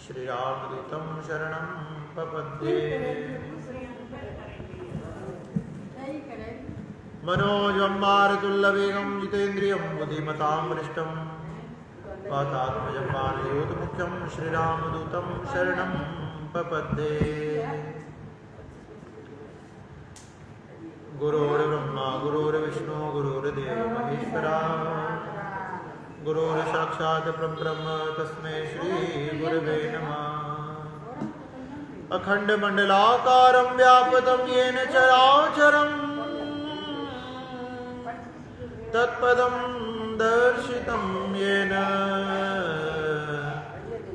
श्रीरामदूतं शरणं प्रपद्ये। मनोजं मारुतुल्यवेगं जितेन्द्रियं बुद्धिमतां वरिष्ठं वातात्मजं वानरयूथमुख्यं श्रीरामदूतं शरणं प्रपद्ये। गुरुर्ब्रह्मा गुरुर्विष्णु गुरुर्देवो महेश्वरा गुरुर्साक्षात् परब्रह्म तस्मै श्री गुरवे नमः। अखण्डमण्डलाकारं व्याप्तं येन चराचरं तत्पदं दर्शितं येन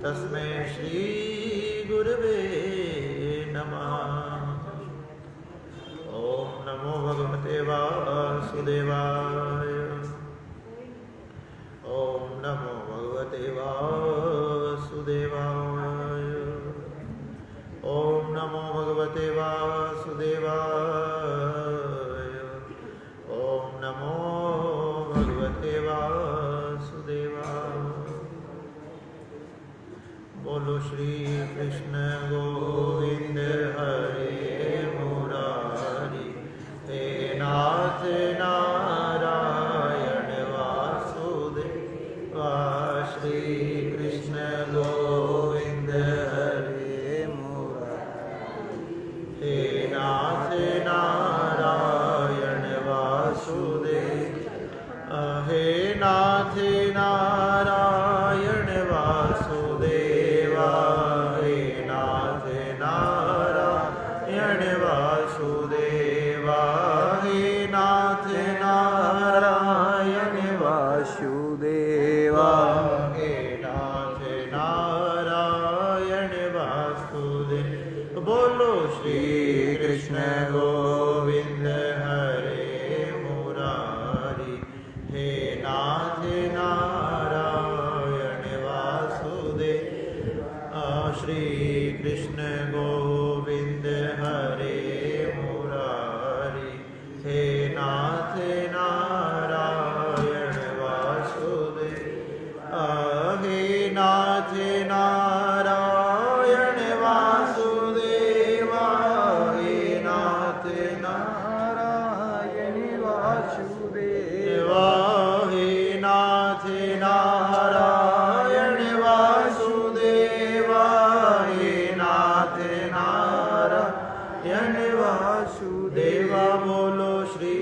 तस्मै श्री गुरवे नमः। ओम नमो भगवते वासुदेवाय। ओम नमो भगवते वासुदेवाय। ओम नमो भगवते वासुदेवाय। ओम नमो भगवते वासुदेवाय। बोलो श्री कृष्ण गोविंद हरे मुरारी। हे नाथ नारायण वासुदेव। श्री कृष्ण गोविंद हरे मुरारी। हे नाथ नारायण वासुदेव। हे नाथ नारायण वासुदेव। हे नाथ नारायण वासुदेव। हे नाथ नारायण वासुदेव। हे नाथ नारायण वासुदेव। बोलो श्री कृष्ण गोविंद हरे मुरारी। हे नाथ नारायण वासुदेव। श्री कृष्ण गोविंद हरे मुरारी। हे नाथ नारायण वासुदेव। हे नाथ नारायण वासुदेव। हे नाथ नारायण वासुदेव। हे नाथ नारायण वासुदेव। हे नाथ नारायण वासुदेव। बोलो श्री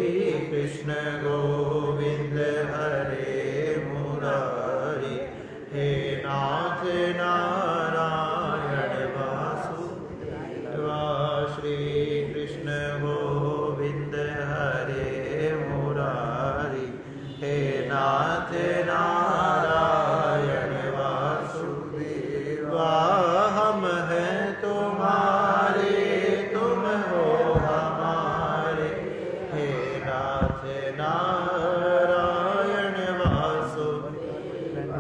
कृष्ण गोविंद हरे मुरारी। हे नाथ नारायण वासुदेव। श्री कृष्ण गोविंद हरे मुरारी। हे नाथ नारायण वासुदेव। हम हैं तुम्हारे तुम हो हमारे। हे नाथ नारायण वासुदेव।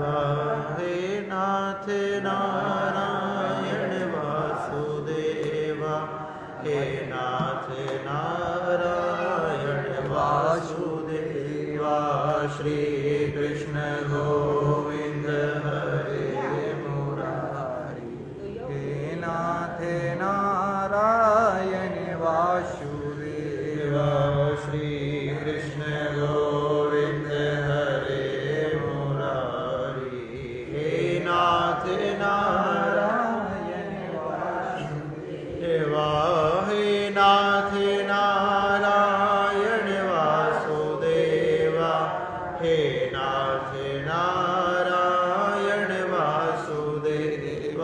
हे नाथ नारायण वासुदेव। हे नाथ नारायण वासुदेव। श्री कृष्ण गोविंद हरे मुरारी। हे नाथ नारायण वासुदेव। श्री कृष्ण गोविंद हरे मुरारी। हे नाथ नारायण वासुदेव। हे नाथ नारायण वासुदेव। हे नाथ नारायण वासुदेव।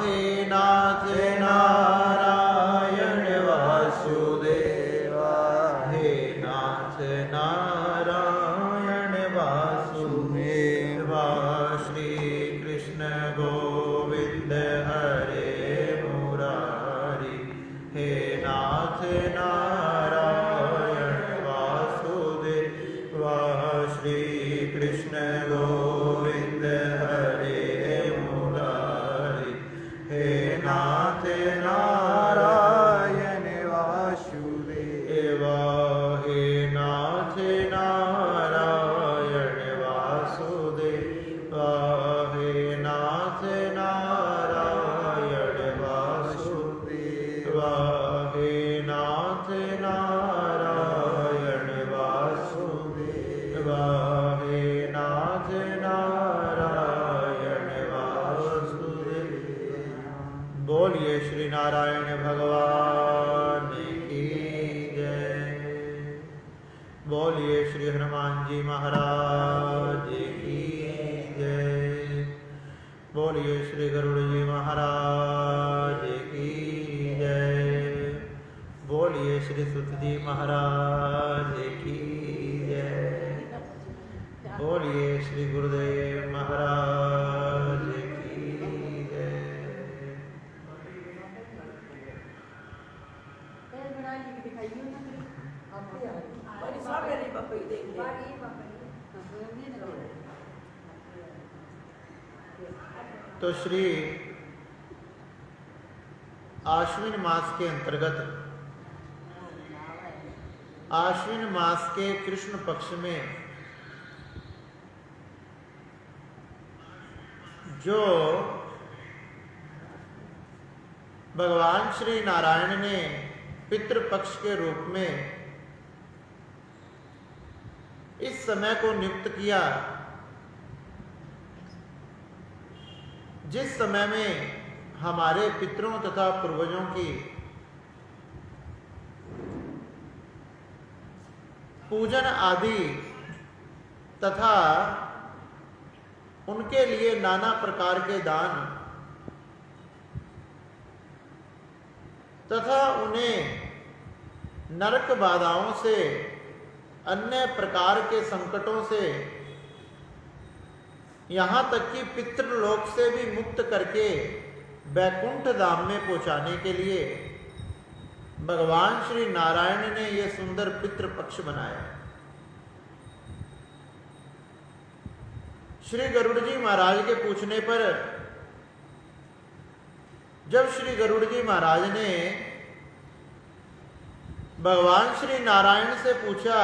हे नाथ नारायण वासुदेव। हे नाथ नारायण वासुदेव। श्री कृष्ण गोविंद हरे मुरारी। हे नाथ नारायण वासुदेव। श्री कृष्ण गोविंद हरे मुरारी। बोलिए श्री नारायण भगवान की जय। बोलिए श्री हनुमान जी महाराज की जय। बोलिए श्री गरुड़ जी महाराज की जय। बोलिए श्री सुत जी महाराज की जय। बोलिए श्री गुरुदेव महाराज की जय। तो श्री आश्विन मास के अंतर्गत आश्विन मास के कृष्ण पक्ष में जो भगवान श्री नारायण ने पितृपक्ष के रूप में इस समय को नियुक्त किया, जिस समय में हमारे पितरों तथा पूर्वजों की पूजन आदि तथा उनके लिए नाना प्रकार के दान तथा उन्हें नरक बाधाओं से, अन्य प्रकार के संकटों से, यहाँ तक कि पितृलोक से भी मुक्त करके वैकुंठ धाम में पहुंचाने के लिए भगवान श्री नारायण ने यह सुंदर पितृपक्ष बनाया। श्री गरुड़ जी महाराज के पूछने पर जब श्री गरुड़ जी महाराज ने भगवान श्री नारायण से पूछा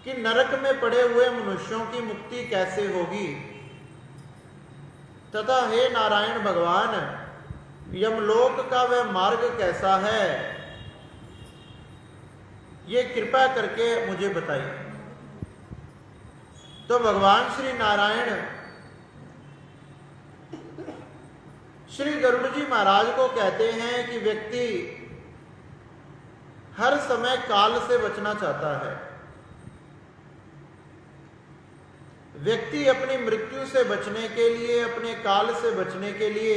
कि नरक में पड़े हुए मनुष्यों की मुक्ति कैसे होगी तथा हे नारायण भगवान, यमलोक का वह मार्ग कैसा है, ये कृपा करके मुझे बताइए। तो भगवान श्री नारायण श्री गरुड़ जी महाराज को कहते हैं कि व्यक्ति हर समय काल से बचना चाहता है। व्यक्ति अपनी मृत्यु से बचने के लिए, अपने काल से बचने के लिए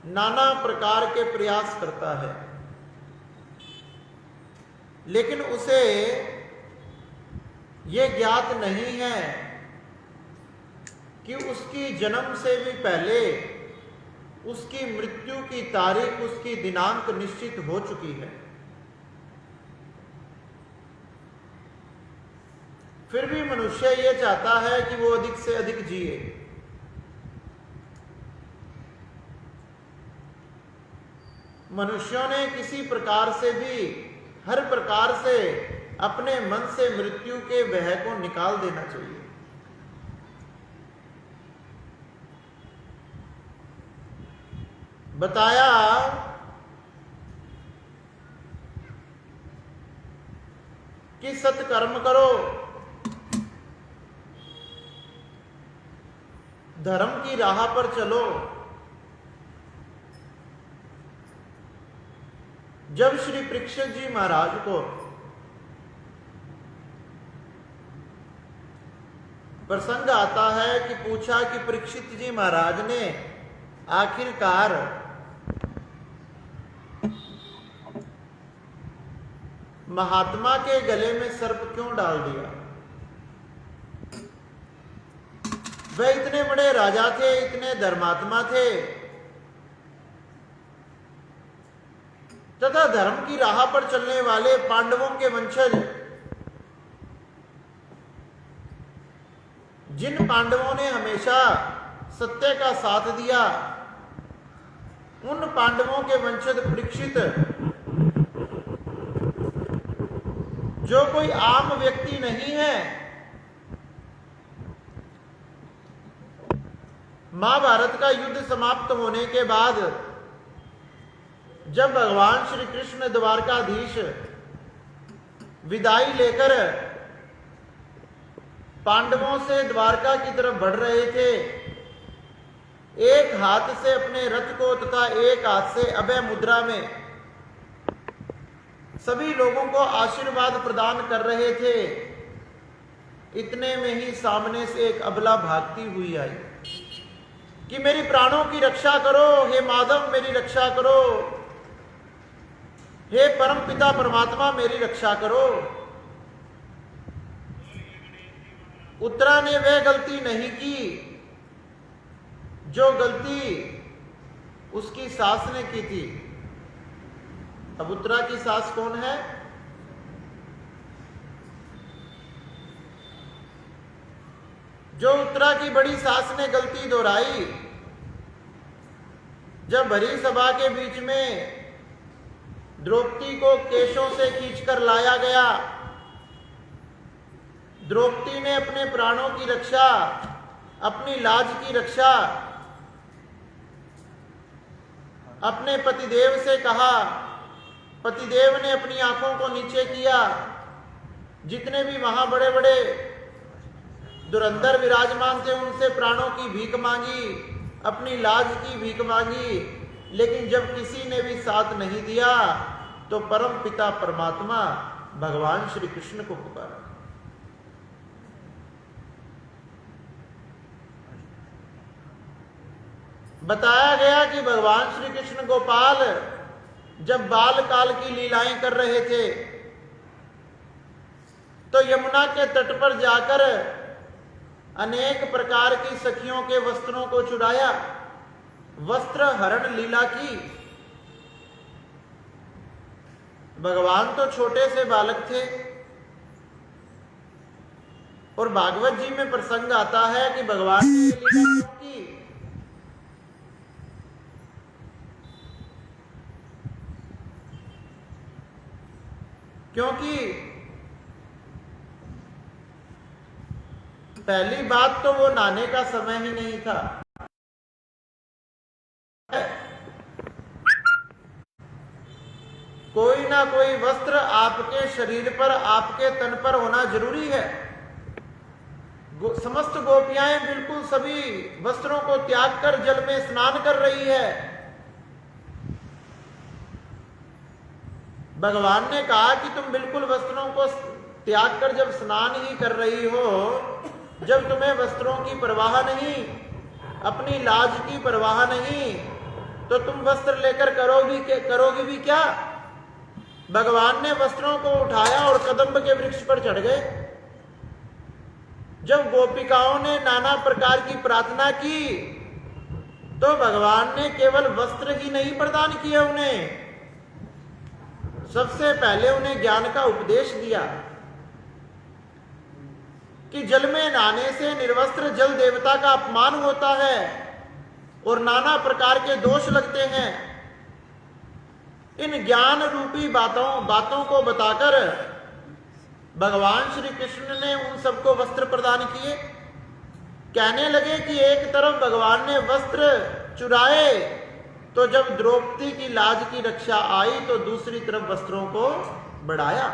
नाना प्रकार के प्रयास करता है, लेकिन उसे यह ज्ञात नहीं है कि उसकी जन्म से भी पहले उसकी मृत्यु की तारीख, उसकी दिनांक निश्चित हो चुकी है। फिर भी मनुष्य ये चाहता है कि वो अधिक से अधिक जिए। मनुष्यों ने किसी प्रकार से भी, हर प्रकार से अपने मन से मृत्यु के भय को निकाल देना चाहिए। बताया कि सत्कर्म करो, धर्म की राह पर चलो। जब श्री परीक्षित जी महाराज को प्रसंग आता है कि पूछा कि परीक्षित जी महाराज ने आखिरकार महात्मा के गले में सर्प क्यों डाल दिया। वह इतने बड़े राजा थे, इतने धर्मात्मा थे तथा धर्म की राह पर चलने वाले पांडवों के वंशज, जिन पांडवों ने हमेशा सत्य का साथ दिया, उन पांडवों के वंशज परीक्षित, जो कोई आम व्यक्ति नहीं है, महाभारत का युद्ध समाप्त होने के बाद जब भगवान श्री कृष्ण द्वारकाधीश विदाई लेकर पांडवों से द्वारका की तरफ बढ़ रहे थे, एक हाथ से अपने रथ को तथा एक हाथ से अभय मुद्रा में सभी लोगों को आशीर्वाद प्रदान कर रहे थे। इतने में ही सामने से एक अबला भागती हुई आई कि मेरी प्राणों की रक्षा करो, हे माधव मेरी रक्षा करो, हे परम पिता परमात्मा मेरी रक्षा करो। उत्तरा ने वह गलती नहीं की जो गलती उसकी सास ने की थी। अब उत्तरा की सास कौन है? जो उत्तरा की बड़ी सास ने गलती दोहराई, जब भरी सभा के बीच में द्रौपदी को केशों से खींचकर लाया गया, द्रौपदी ने अपने प्राणों की रक्षा, अपनी लाज की रक्षा अपने पतिदेव से कहा। पतिदेव ने अपनी आंखों को नीचे किया। जितने भी वहां बड़े बड़े धुरंधर विराजमान थे उनसे प्राणों की भीख मांगी, अपनी लाज की भीख मांगी, लेकिन जब किसी ने भी साथ नहीं दिया तो परम पिता परमात्मा भगवान श्री कृष्ण को पुकारा। बताया गया कि भगवान श्री कृष्ण गोपाल जब बाल काल की लीलाएं कर रहे थे तो यमुना के तट पर जाकर अनेक प्रकार की सखियों के वस्त्रों को चुराया, वस्त्र हरण लीला की। भगवान तो छोटे से बालक थे और भागवत जी में प्रसंग आता है कि भगवान ने लीला क्यों की? क्योंकि पहली बात तो वो नहाने का समय ही नहीं था। कोई ना कोई वस्त्र आपके शरीर पर, आपके तन पर होना जरूरी है। समस्त गोपियां बिल्कुल सभी वस्त्रों को त्याग कर जल में स्नान कर रही है। भगवान ने कहा कि तुम बिल्कुल वस्त्रों को त्याग कर जब स्नान ही कर रही हो, जब तुम्हें वस्त्रों की परवाह नहीं, अपनी लाज की परवाह नहीं, तो तुम वस्त्र लेकर करोगी भी क्या? भगवान ने वस्त्रों को उठाया और कदम्ब के वृक्ष पर चढ़ गए। जब गोपिकाओं ने नाना प्रकार की प्रार्थना की तो भगवान ने केवल वस्त्र ही नहीं प्रदान किए उन्हें, सबसे पहले उन्हें ज्ञान का उपदेश दिया कि जल में नहाने से निर्वस्त्र जल देवता का अपमान होता है और नाना प्रकार के दोष लगते हैं। इन ज्ञान रूपी बातों को बताकर भगवान श्री कृष्ण ने उन सबको वस्त्र प्रदान किए। कहने लगे कि एक तरफ भगवान ने वस्त्र चुराए तो जब द्रौपदी की लाज की रक्षा आई तो दूसरी तरफ वस्त्रों को बढ़ाया।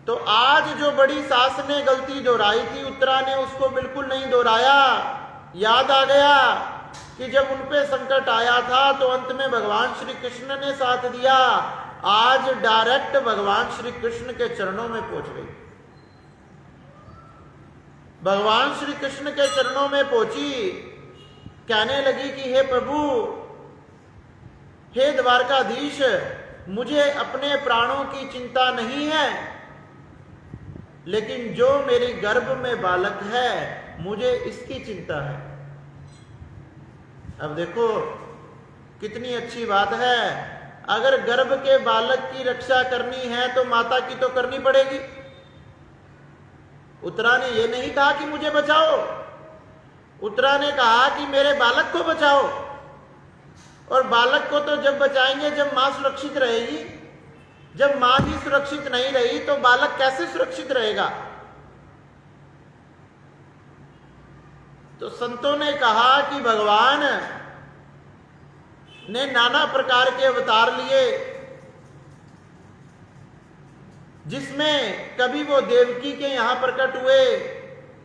तो आज जो बड़ी सास ने गलती दोहराई थी उत्तरा ने उसको बिल्कुल नहीं दोहराया। याद आ गया कि जब उन पे संकट आया था तो अंत में भगवान श्री कृष्ण ने साथ दिया। आज डायरेक्ट भगवान श्री कृष्ण के चरणों में पहुंच गई। भगवान श्री कृष्ण के चरणों में पहुंची, कहने लगी कि हे प्रभु, हे द्वारकाधीश, मुझे अपने प्राणों की चिंता नहीं है, लेकिन जो मेरी गर्भ में बालक है मुझे इसकी चिंता है। अब देखो कितनी अच्छी बात है। अगर गर्भ के बालक की रक्षा करनी है तो माता की तो करनी पड़ेगी। उत्तरा ने यह नहीं कहा कि मुझे बचाओ, उत्तरा ने कहा कि मेरे बालक को बचाओ। और बालक को तो जब बचाएंगे जब मां सुरक्षित रहेगी। जब मां ही सुरक्षित नहीं रही तो बालक कैसे सुरक्षित रहेगा? तो संतों ने कहा कि भगवान ने नाना प्रकार के अवतार लिए। जिसमें कभी वो देवकी के यहां प्रकट हुए,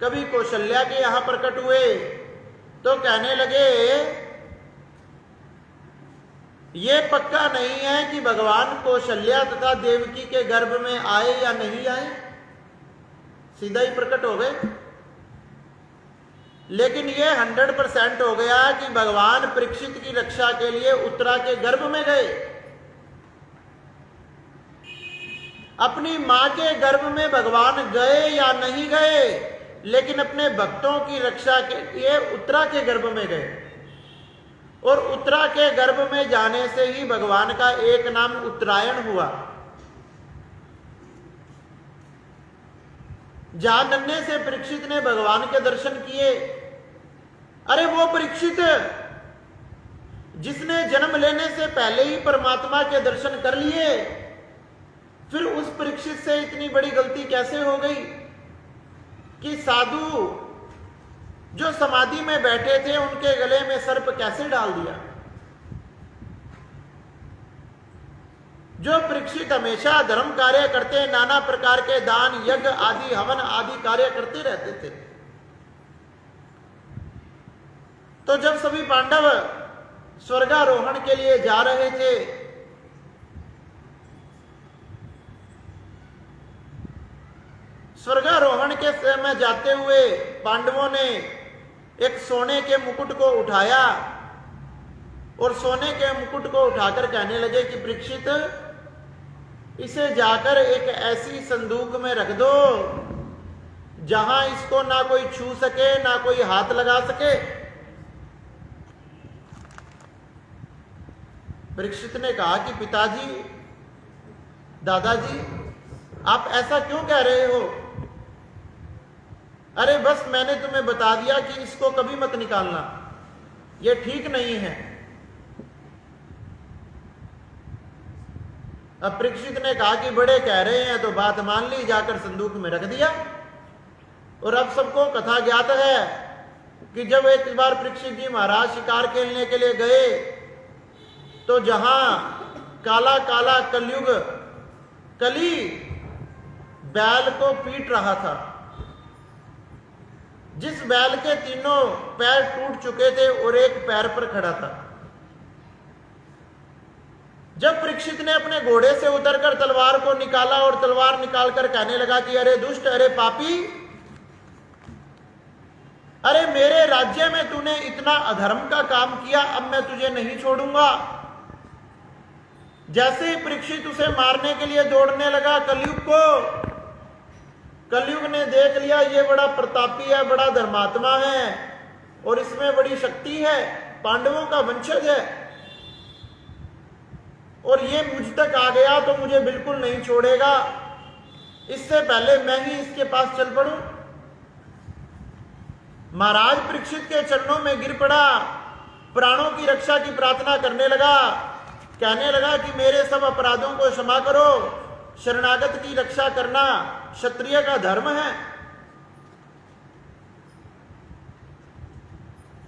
कभी कौशल्या के यहां प्रकट हुए, तो कहने लगे ये पक्का नहीं है कि भगवान कौशल्या तथा देवकी के गर्भ में आए या नहीं आए, सीधा ही प्रकट हो गए। लेकिन ये 100% हो गया कि भगवान परीक्षित की रक्षा के लिए उत्तरा के गर्भ में गए। अपनी मां के गर्भ में भगवान गए या नहीं गए, लेकिन अपने भक्तों की रक्षा के लिए उत्तरा के गर्भ में गए। और उत्तरा के गर्भ में जाने से ही भगवान का एक नाम उत्तरायण हुआ। जहां नन्हे से परीक्षित ने भगवान के दर्शन किए, अरे वो परीक्षित जिसने जन्म लेने से पहले ही परमात्मा के दर्शन कर लिए, फिर उस परीक्षित से इतनी बड़ी गलती कैसे हो गई कि साधु जो समाधि में बैठे थे उनके गले में सर्प कैसे डाल दिया। जो परीक्षित हमेशा धर्म कार्य करते, नाना प्रकार के दान यज्ञ आदि हवन आदि कार्य करते रहते थे, तो जब सभी पांडव स्वर्गारोहण के लिए जा रहे थे, स्वर्गारोहण के समय जाते हुए पांडवों ने एक सोने के मुकुट को उठाया और सोने के मुकुट को उठाकर कहने लगे कि परीक्षित, इसे जाकर एक ऐसी संदूक में रख दो जहां इसको ना कोई छू सके, ना कोई हाथ लगा सके। परीक्षित ने कहा कि पिताजी, दादाजी, आप ऐसा क्यों कह रहे हो? अरे बस मैंने तुम्हें बता दिया कि इसको कभी मत निकालना, ये ठीक नहीं है। अब परीक्षित ने कहा कि बड़े कह रहे हैं तो बात मान ली, जाकर संदूक में रख दिया। और अब सबको कथा ज्ञात है कि जब एक बार परीक्षित जी महाराज शिकार खेलने के लिए गए, तो जहां काला काला कलयुग कली बैल को पीट रहा था, जिस बैल के तीनों पैर टूट चुके थे और एक पैर पर खड़ा था, जब परीक्षित ने अपने घोड़े से उतरकर तलवार को निकाला और तलवार निकालकर कहने लगा कि अरे दुष्ट, अरे पापी, अरे मेरे राज्य में तूने इतना अधर्म का काम किया, अब मैं तुझे नहीं छोड़ूंगा। जैसे ही परीक्षित उसे मारने के लिए दौड़ने लगा कलयुग को, कलयुग ने देख लिया ये बड़ा प्रतापी है, बड़ा धर्मात्मा है और इसमें बड़ी शक्ति है, पांडवों का वंशज है, और ये मुझ तक आ गया तो मुझे बिल्कुल नहीं छोड़ेगा, इससे पहले मैं ही इसके पास चल पड़ूं। महाराज परीक्षित के चरणों में गिर पड़ा, प्राणों की रक्षा की प्रार्थना करने लगा, कहने लगा कि मेरे सब अपराधों को क्षमा करो, शरणागत की रक्षा करना क्षत्रिय का धर्म है।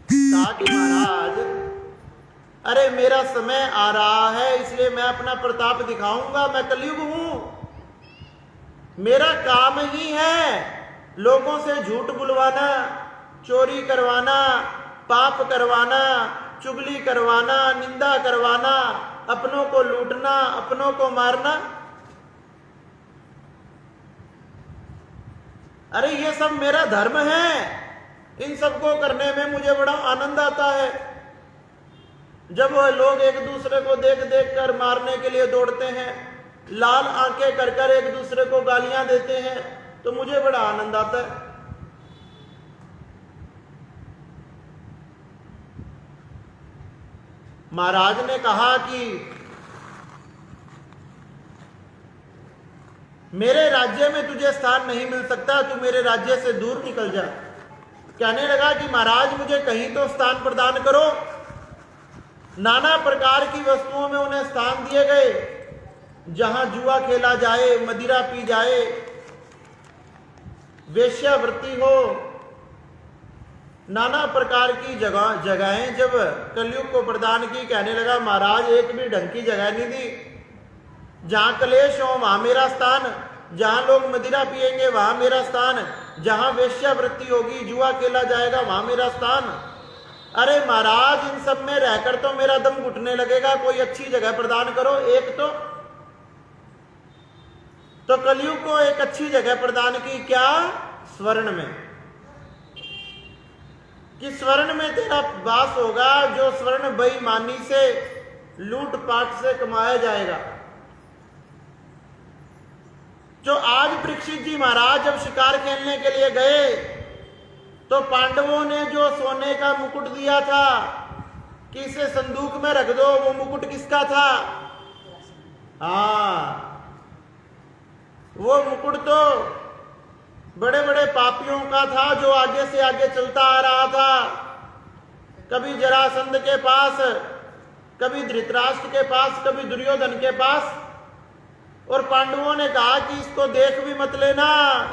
ताकि महाराज, अरे मेरा समय आ रहा है, इसलिए मैं अपना प्रताप दिखाऊंगा, मैं कलयुग हूं, मेरा काम ही है लोगों से झूठ बुलवाना, चोरी करवाना, पाप करवाना, चुगली करवाना, निंदा करवाना, अपनों को लूटना, अपनों को मारना। अरे ये सब मेरा धर्म है, इन सबको करने में मुझे बड़ा आनंद आता है। जब वह लोग एक दूसरे को देख देख कर मारने के लिए दौड़ते हैं, लाल आंखें कर कर एक दूसरे को गालियां देते हैं, तो मुझे बड़ा आनंद आता है। महाराज ने कहा कि मेरे राज्य में तुझे स्थान नहीं मिल सकता, तू मेरे राज्य से दूर निकल जा। कहने लगा कि महाराज मुझे कहीं तो स्थान प्रदान करो। नाना प्रकार की वस्तुओं में उन्हें स्थान दिए गए, जहां जुआ खेला जाए, मदिरा पी जाए, वेश्यावृत्ति हो, नाना प्रकार की जगहें जब कलयुग को प्रदान की। कहने लगा महाराज एक भी ढंग की जगह नहीं दी, जहां कलेश हो वहां मेरा स्थान, जहां लोग मदिरा पिएंगे वहां मेरा स्थान, जहां वेश्यावृत्ति होगी, जुआ खेला जाएगा वहां मेरा स्थान। अरे महाराज, इन सब में रहकर तो मेरा दम घुटने लगेगा, कोई अच्छी जगह प्रदान करो। एक तो कलयुग को एक अच्छी जगह प्रदान की, क्या? स्वर्ण में, कि स्वर्ण में तेरा वास होगा, जो स्वर्ण बेईमानी से, लूटपाट से कमाया जाएगा। जो आज परीक्षित जी महाराज जब शिकार खेलने के लिए गए तो पांडवों ने जो सोने का मुकुट दिया था कि इसे संदूक में रख दो, वो मुकुट किसका था? हाँ, वो मुकुट तो बड़े बड़े पापियों का था, जो आगे से आगे चलता आ रहा था, कभी जरासंध के पास, कभी धृतराष्ट्र के पास, कभी दुर्योधन के पास। और पांडवों ने कहा कि इसको देख भी मत लेना,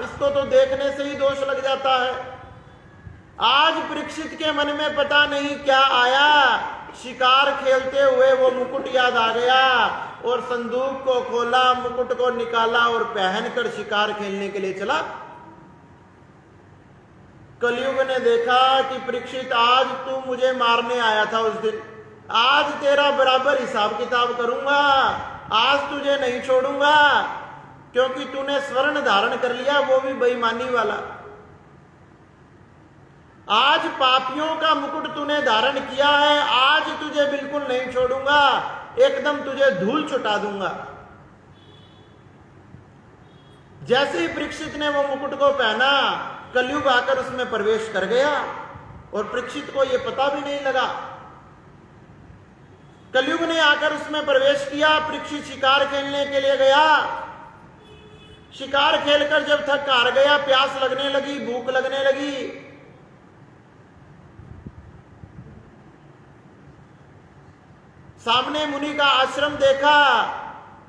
इसको तो देखने से ही दोष लग जाता है। आज परीक्षित के मन में पता नहीं क्या आया, शिकार खेलते हुए वो मुकुट याद आ गया और संदूक को खोला, मुकुट को निकाला और पहनकर शिकार खेलने के लिए चला। कलयुग ने देखा कि परीक्षित, आज तू मुझे मारने आया था उस दिन, आज तेरा बराबर हिसाब किताब करूंगा, आज तुझे नहीं छोड़ूंगा, क्योंकि तूने स्वर्ण धारण कर लिया, वो भी बेईमानी वाला। आज पापियों का मुकुट तूने धारण किया है, आज तुझे बिल्कुल नहीं छोड़ूंगा, एकदम तुझे धूल छुटा दूंगा। जैसे ही परीक्षित ने वो मुकुट को पहना, कलयुग आकर उसमें प्रवेश कर गया और परीक्षित को यह पता भी नहीं लगा। कलयुग ने आकर उसमें प्रवेश किया, परीक्षित शिकार खेलने के लिए गया। शिकार खेलकर जब थक हार गया, प्यास लगने लगी, भूख लगने लगी, सामने मुनि का आश्रम देखा,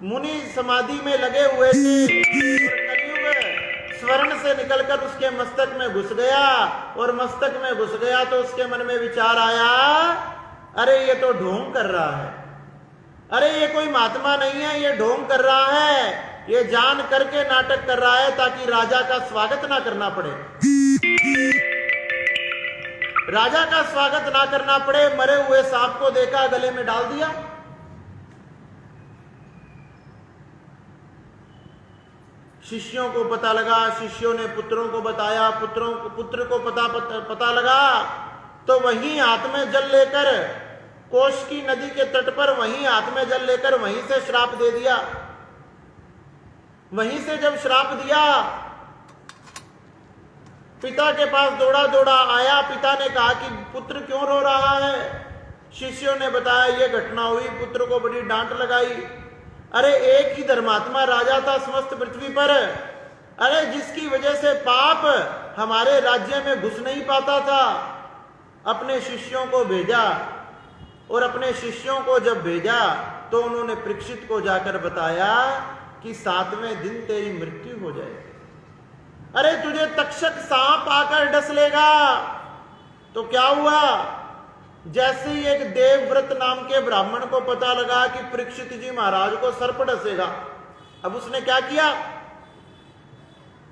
मुनि समाधि में लगे हुए थे। कलयुग स्वर्ण से निकलकर उसके मस्तक में घुस गया और मस्तक में घुस गया तो उसके मन में विचार आया, अरे ये तो ढोंग कर रहा है, अरे ये कोई महात्मा नहीं है, ये ढोंग कर रहा है, ये जान करके नाटक कर रहा है ताकि राजा का स्वागत ना करना पड़े, राजा का स्वागत ना करना पड़े। मरे हुए सांप को देखा, गले में डाल दिया। शिष्यों को पता लगा, शिष्यों ने पुत्रों को बताया, पुत्र को पता लगा तो वहीं हाथ में जल लेकर, कोश की नदी के तट पर वहीं हाथ में जल लेकर वहीं से श्राप दे दिया। वहीं से जब श्राप दिया, पिता के पास दौड़ा दौड़ा आया। पिता ने कहा कि पुत्र क्यों रो रहा है? शिष्यों ने बताया ये घटना हुई, पुत्र को बड़ी डांट लगाई। अरे एक ही धर्मात्मा राजा था समस्त पृथ्वी पर, अरे जिसकी वजह से पाप हमारे राज्य में घुस नहीं पाता था। अपने शिष्यों को भेजा और अपने शिष्यों को जब भेजा तो उन्होंने परीक्षित को जाकर बताया कि 7वें दिन तेरी मृत्यु हो जाएगी। अरे तुझे तक्षक सांप आकर डस लेगा। तो क्या हुआ? जैसे ही एक देवव्रत नाम के ब्राह्मण को पता लगा कि परीक्षित जी महाराज को सर्प डसेगा, अब उसने क्या किया?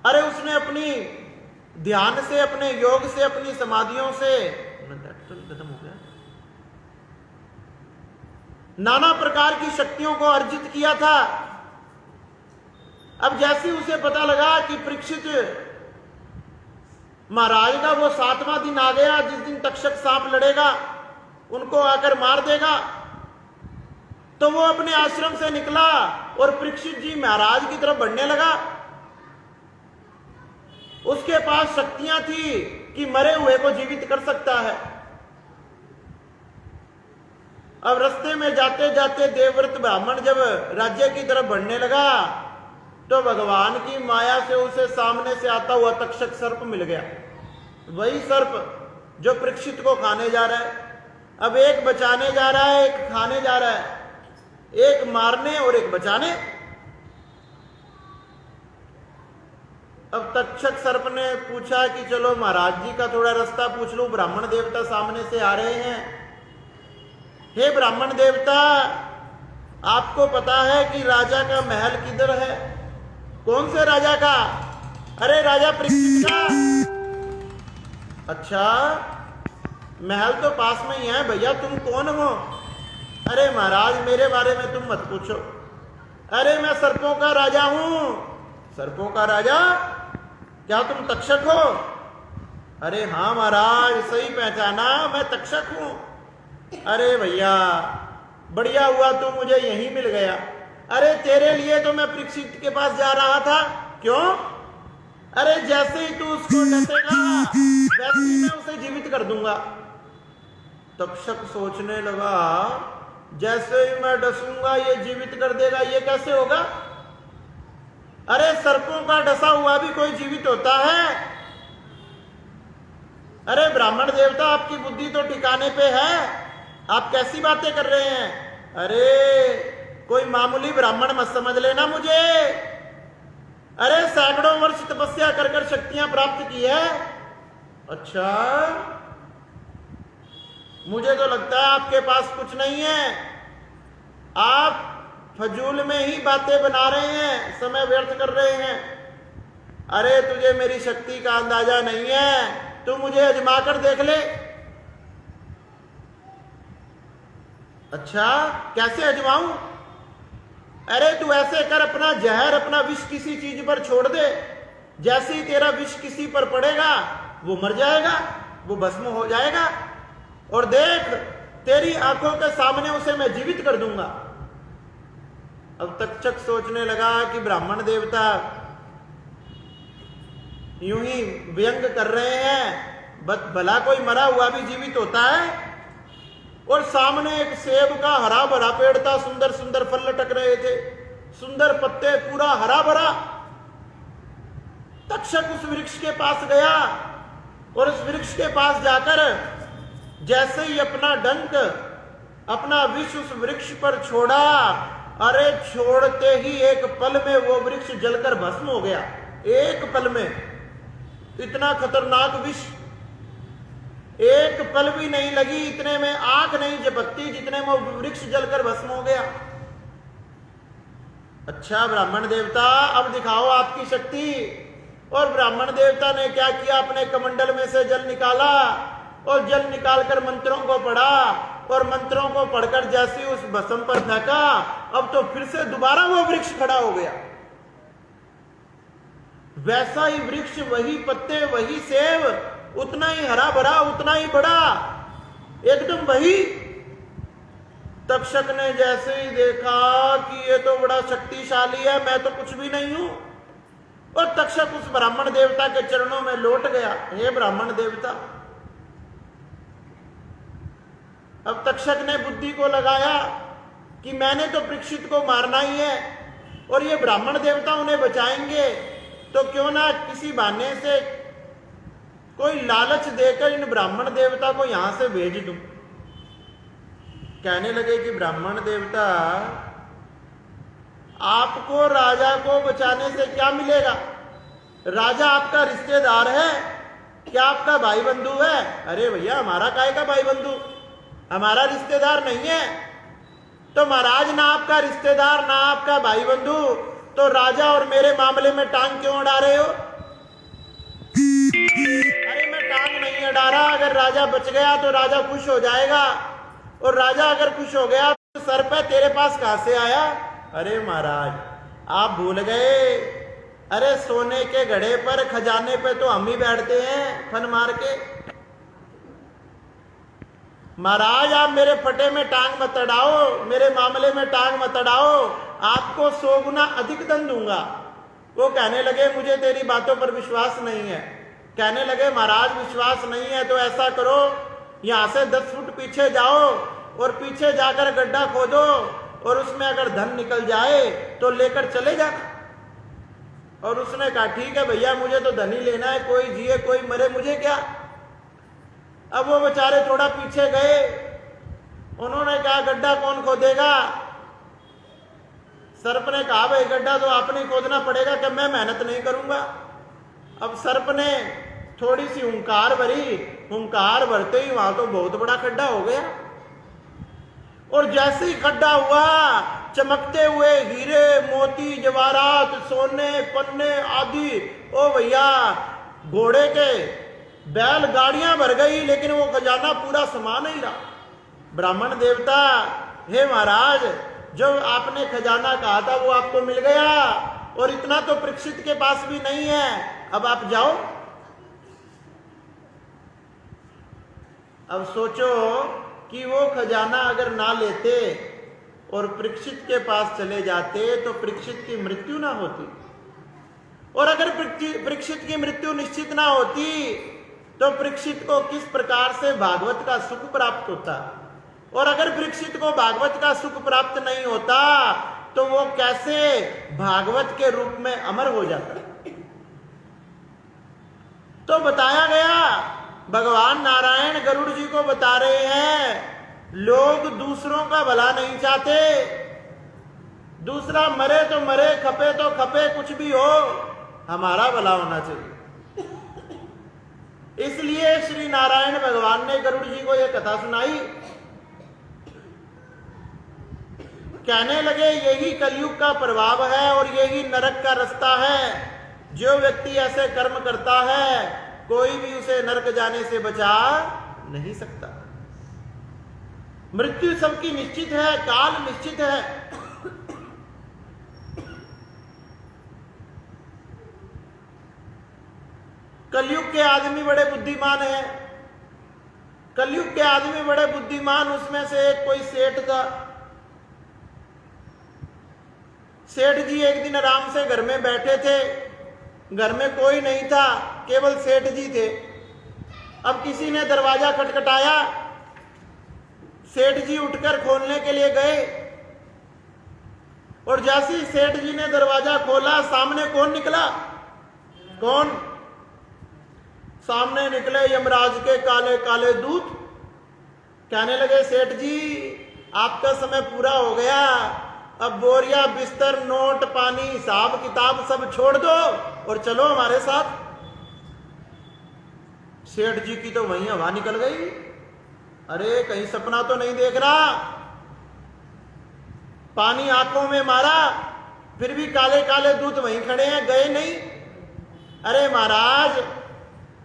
अरे उसने अपनी ध्यान से, अपने योग से, अपनी समाधियों से खत्म हो गया, नाना प्रकार की शक्तियों को अर्जित किया था। अब जैसे उसे पता लगा कि परीक्षित महाराज का वो 7वां दिन आ गया, जिस दिन तक्षक सांप लड़ेगा, उनको आकर मार देगा, तो वो अपने आश्रम से निकला और परीक्षित जी महाराज की तरफ बढ़ने लगा। उसके पास शक्तियां थी कि मरे हुए को जीवित कर सकता है। अब रास्ते में जाते जाते देवव्रत ब्राह्मण जब राज्य की तरफ बढ़ने लगा तो भगवान की माया से उसे सामने से आता हुआ तक्षक सर्प मिल गया। वही सर्प जो परीक्षित को खाने जा रहा है। अब एक बचाने जा रहा है, एक खाने जा रहा है, एक मारने और एक बचाने। अब तक्षक सर्प ने पूछा कि चलो महाराज जी का थोड़ा रास्ता पूछ लूं, ब्राह्मण देवता सामने से आ रहे हैं। हे ब्राह्मण देवता, आपको पता है कि राजा का महल किधर है? कौन से राजा का? अरे राजा परीक्षित का। अच्छा, महल तो पास में ही है भैया, तुम कौन हो? अरे महाराज मेरे बारे में तुम मत पूछो, अरे मैं सर्पों का राजा हूं। सर्पों का राजा? क्या तुम तक्षक हो? अरे हाँ महाराज, सही पहचाना, मैं तक्षक हूं। अरे भैया बढ़िया हुआ तू मुझे यहीं मिल गया। अरे तेरे लिए तो मैं परीक्षित के पास जा रहा था। क्यों? अरे जैसे ही तू उसको डसेगा वैसे ही मैं उसे जीवित कर दूंगा। तक्षक सोचने लगा, जैसे ही मैं डसूंगा ये जीवित कर देगा, ये कैसे होगा? अरे सर्पों का डसा हुआ भी कोई जीवित होता है? अरे ब्राह्मण देवता, आपकी बुद्धि तो ठिकाने पे है, आप कैसी बातें कर रहे हैं? अरे कोई मामूली ब्राह्मण मत समझ लेना मुझे। अरे सैकड़ों वर्ष तपस्या कर कर शक्तियां प्राप्त की है। अच्छा, मुझे तो लगता है आपके पास कुछ नहीं है, आप फजूल में ही बातें बना रहे हैं, समय व्यर्थ कर रहे हैं। अरे तुझे मेरी शक्ति का अंदाजा नहीं है, तू मुझे आजमा कर देख ले। अच्छा, कैसे आजमाऊं? अरे तू ऐसे कर, अपना जहर, अपना विष किसी चीज पर छोड़ दे, जैसे ही तेरा विष किसी पर पड़ेगा वो मर जाएगा, वो भस्म हो जाएगा, और देख तेरी आंखों के सामने उसे मैं जीवित कर दूंगा। अब तक्षक सोचने लगा कि ब्राह्मण देवता यूं ही व्यंग कर रहे हैं, भला कोई मरा हुआ भी जीवित होता है? और सामने एक सेब का हरा भरा पेड़ था, सुंदर सुंदर फल लटक रहे थे, सुंदर पत्ते, पूरा हरा भरा। तक्षक उस वृक्ष के पास गया और उस वृक्ष के पास जाकर जैसे ही अपना डंक, अपना विष उस वृक्ष पर छोड़ा, अरे छोड़ते ही एक पल में वो वृक्ष जलकर भस्म हो गया। एक पल में इतना खतरनाक विष, एक पल भी नहीं लगी, इतने में आंख नहीं झपकती जितने में वो वृक्ष जलकर भस्म हो गया। अच्छा ब्राह्मण देवता, अब दिखाओ आपकी शक्ति। और ब्राह्मण देवता ने क्या किया, अपने कमंडल में से जल निकाला और जल निकालकर मंत्रों को पढ़ा, और मंत्रों को पढ़कर जैसे उस भस्म पर फेंका, अब तो फिर से दोबारा वो वृक्ष खड़ा हो गया। वैसा ही वृक्ष, वही पत्ते, वही सेब, उतना ही हरा भरा, उतना ही बड़ा, एकदम वही। तक्षक ने जैसे ही देखा कि ये तो बड़ा शक्तिशाली है, मैं तो कुछ भी नहीं हूं, और तक्षक उस ब्राह्मण देवता के चरणों में लौट गया। हे ब्राह्मण देवता, अब तक्षक ने बुद्धि को लगाया कि मैंने तो परीक्षित को मारना ही है, और ये ब्राह्मण देवता उन्हें बचाएंगे, तो क्यों ना किसी बहाने से कोई लालच देकर इन ब्राह्मण देवता को यहां से भेज दूं। कहने लगे कि ब्राह्मण देवता, आपको राजा को बचाने से क्या मिलेगा? राजा आपका रिश्तेदार है, क्या आपका भाई बंधु है? अरे भैया, हमारा काय का भाई बंधु, हमारा रिश्तेदार नहीं है। तो महाराज, ना आपका रिश्तेदार ना आपका भाई बंधु, तो राजा और मेरे मामले में टांग क्यों अड़ा रहे हो? अरे मैं टांग नहीं अड़ा रहा, अगर राजा बच गया तो राजा खुश हो जाएगा, और राजा अगर खुश हो गया तो सर पे तेरे पास कहां से आया? अरे महाराज, आप भूल गए, अरे सोने के घड़े पर, खजाने पे तो हम ही बैठते हैं फन मार के। महाराज, आप मेरे फटे में टांग मत अड़ाओ, मेरे मामले में टांग मत अड़ाओ, आपको 100 गुना अधिक दंड दूंगा। वो कहने लगे, मुझे तेरी बातों पर विश्वास नहीं है। कहने लगे, महाराज विश्वास नहीं है तो ऐसा करो, यहां से 10 फुट पीछे जाओ और पीछे जाकर गड्ढा खोदो, और उसमें अगर धन निकल जाए तो लेकर चले जाना। और उसने कहा, ठीक है भैया, मुझे तो धन ही लेना है, कोई जिए कोई मरे, मुझे क्या। अब वो बेचारे थोड़ा पीछे गए, उन्होंने कहा, गड्ढा कौन खोदेगा? सर्प ने कहा, भाई गड्ढा तो आपने खोदना पड़ेगा, कि मैं मेहनत नहीं करूंगा। अब सर्प ने थोड़ी सी हुंकार भरी, हुंकार भरते ही वहां तो बहुत बड़ा खड्डा हो गया, और जैसे ही खड्डा हुआ, चमकते हुए हीरे मोती जवाहरात सोने पन्ने आदि, ओ भैया घोड़े के बैल गाड़ियां भर गई लेकिन वो खजाना पूरा समा नहीं रहा। ब्राह्मण देवता, हे महाराज, जो आपने खजाना कहा था वो आपको मिल गया, और इतना तो परीक्षित के पास भी नहीं है, अब आप जाओ। अब सोचो कि वो खजाना अगर ना लेते और परीक्षित के पास चले जाते तो परीक्षित की मृत्यु ना होती, और अगर परीक्षित की मृत्यु निश्चित ना होती तो परीक्षित को किस प्रकार से भागवत का सुख प्राप्त होता, और अगर परीक्षित को भागवत का सुख प्राप्त नहीं होता तो वो कैसे भागवत के रूप में अमर हो जाता। तो बताया गया, भगवान नारायण गरुड़ जी को बता रहे हैं, लोग दूसरों का भला नहीं चाहते, दूसरा मरे तो मरे, खपे तो खपे, कुछ भी हो, हमारा भला होना चाहिए। इसलिए श्री नारायण भगवान ने गरुड़ जी को यह कथा सुनाई। कहने लगे यही कलयुग का प्रभाव है और यही नरक का रास्ता है। जो व्यक्ति ऐसे कर्म करता है कोई भी उसे नरक जाने से बचा नहीं सकता। मृत्यु सबकी निश्चित है, काल निश्चित है। कलयुग के आदमी बड़े बुद्धिमान हैं। कलयुग के आदमी बड़े बुद्धिमान, उसमें से एक कोई सेठ था। सेठ जी एक दिन आराम से घर में बैठे थे, घर में कोई नहीं था, केवल सेठ जी थे। अब किसी ने दरवाजा खटखटाया, सेठ जी उठकर खोलने के लिए गए, और जैसे ही सेठ जी ने दरवाजा खोला, सामने कौन निकला? कौन? सामने निकले यमराज के काले काले दूत। कहने लगे सेठ जी आपका समय पूरा हो गया, अब बोरिया बिस्तर नोट पानी हिसाब किताब सब छोड़ दो और चलो हमारे साथ। सेठ जी की तो वहीं हवा निकल गई। अरे कहीं सपना तो नहीं देख रहा। पानी आंखों में मारा, फिर भी काले काले दूत वहीं खड़े हैं, गए नहीं। अरे महाराज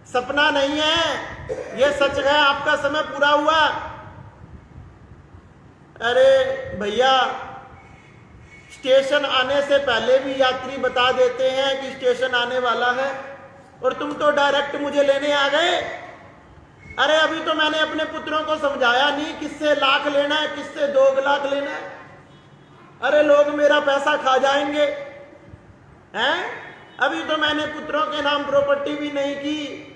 सपना नहीं है, यह सच है, आपका समय पूरा हुआ। अरे भैया स्टेशन आने से पहले भी यात्री बता देते हैं कि स्टेशन आने वाला है, और तुम तो डायरेक्ट मुझे लेने आ गए। अरे अभी तो मैंने अपने पुत्रों को समझाया नहीं किससे लाख लेना है, किससे 2 लाख लेना है। अरे लोग मेरा पैसा खा जाएंगे हैं। अभी तो मैंने पुत्रों के नाम प्रॉपर्टी भी नहीं की।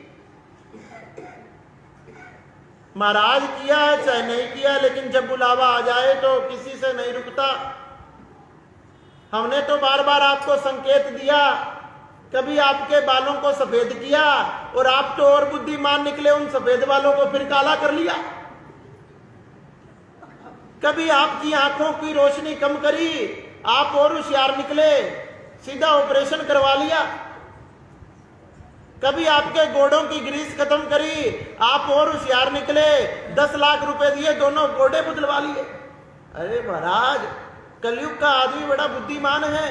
महाराज किया है चाहे नहीं किया, लेकिन जब बुलावा आ जाए तो किसी से नहीं रुकता। हमने तो बार बार आपको संकेत दिया, कभी आपके बालों को सफेद किया और आप तो और बुद्धिमान निकले, उन सफेद बालों को फिर काला कर लिया। कभी आपकी आंखों की रोशनी कम करी, आप और होशियार निकले, सीधा ऑपरेशन करवा लिया। कभी आपके गोड़ों की ग्रीस खत्म करी, आप और होशियार निकले, 10 लाख रुपए दिए, दोनों गोड़े बदलवा लिए। अरे महाराज कलयुग का आदमी बड़ा बुद्धिमान है।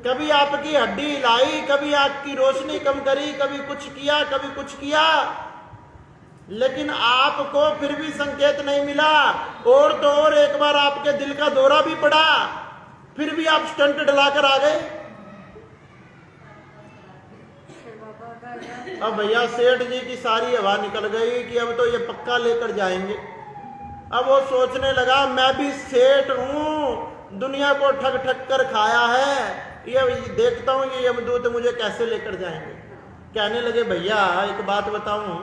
कभी आपकी हड्डी हिलाई, कभी आपकी रोशनी कम करी, कभी कुछ किया, कभी कुछ किया, लेकिन आपको फिर भी संकेत नहीं मिला। और तो और एक बार आपके दिल का दौरा भी पड़ा, फिर भी आप स्टंट डलाकर आ गए। अब भैया सेठ जी की सारी हवा निकल गई कि अब तो ये पक्का लेकर जाएंगे। अब वो सोचने लगा मैं भी सेठ हूं, दुनिया को ठग ठग कर खाया है, ये देखता हूं ये यमदूत मुझे कैसे लेकर जाएंगे। कहने लगे भैया एक बात बताऊं।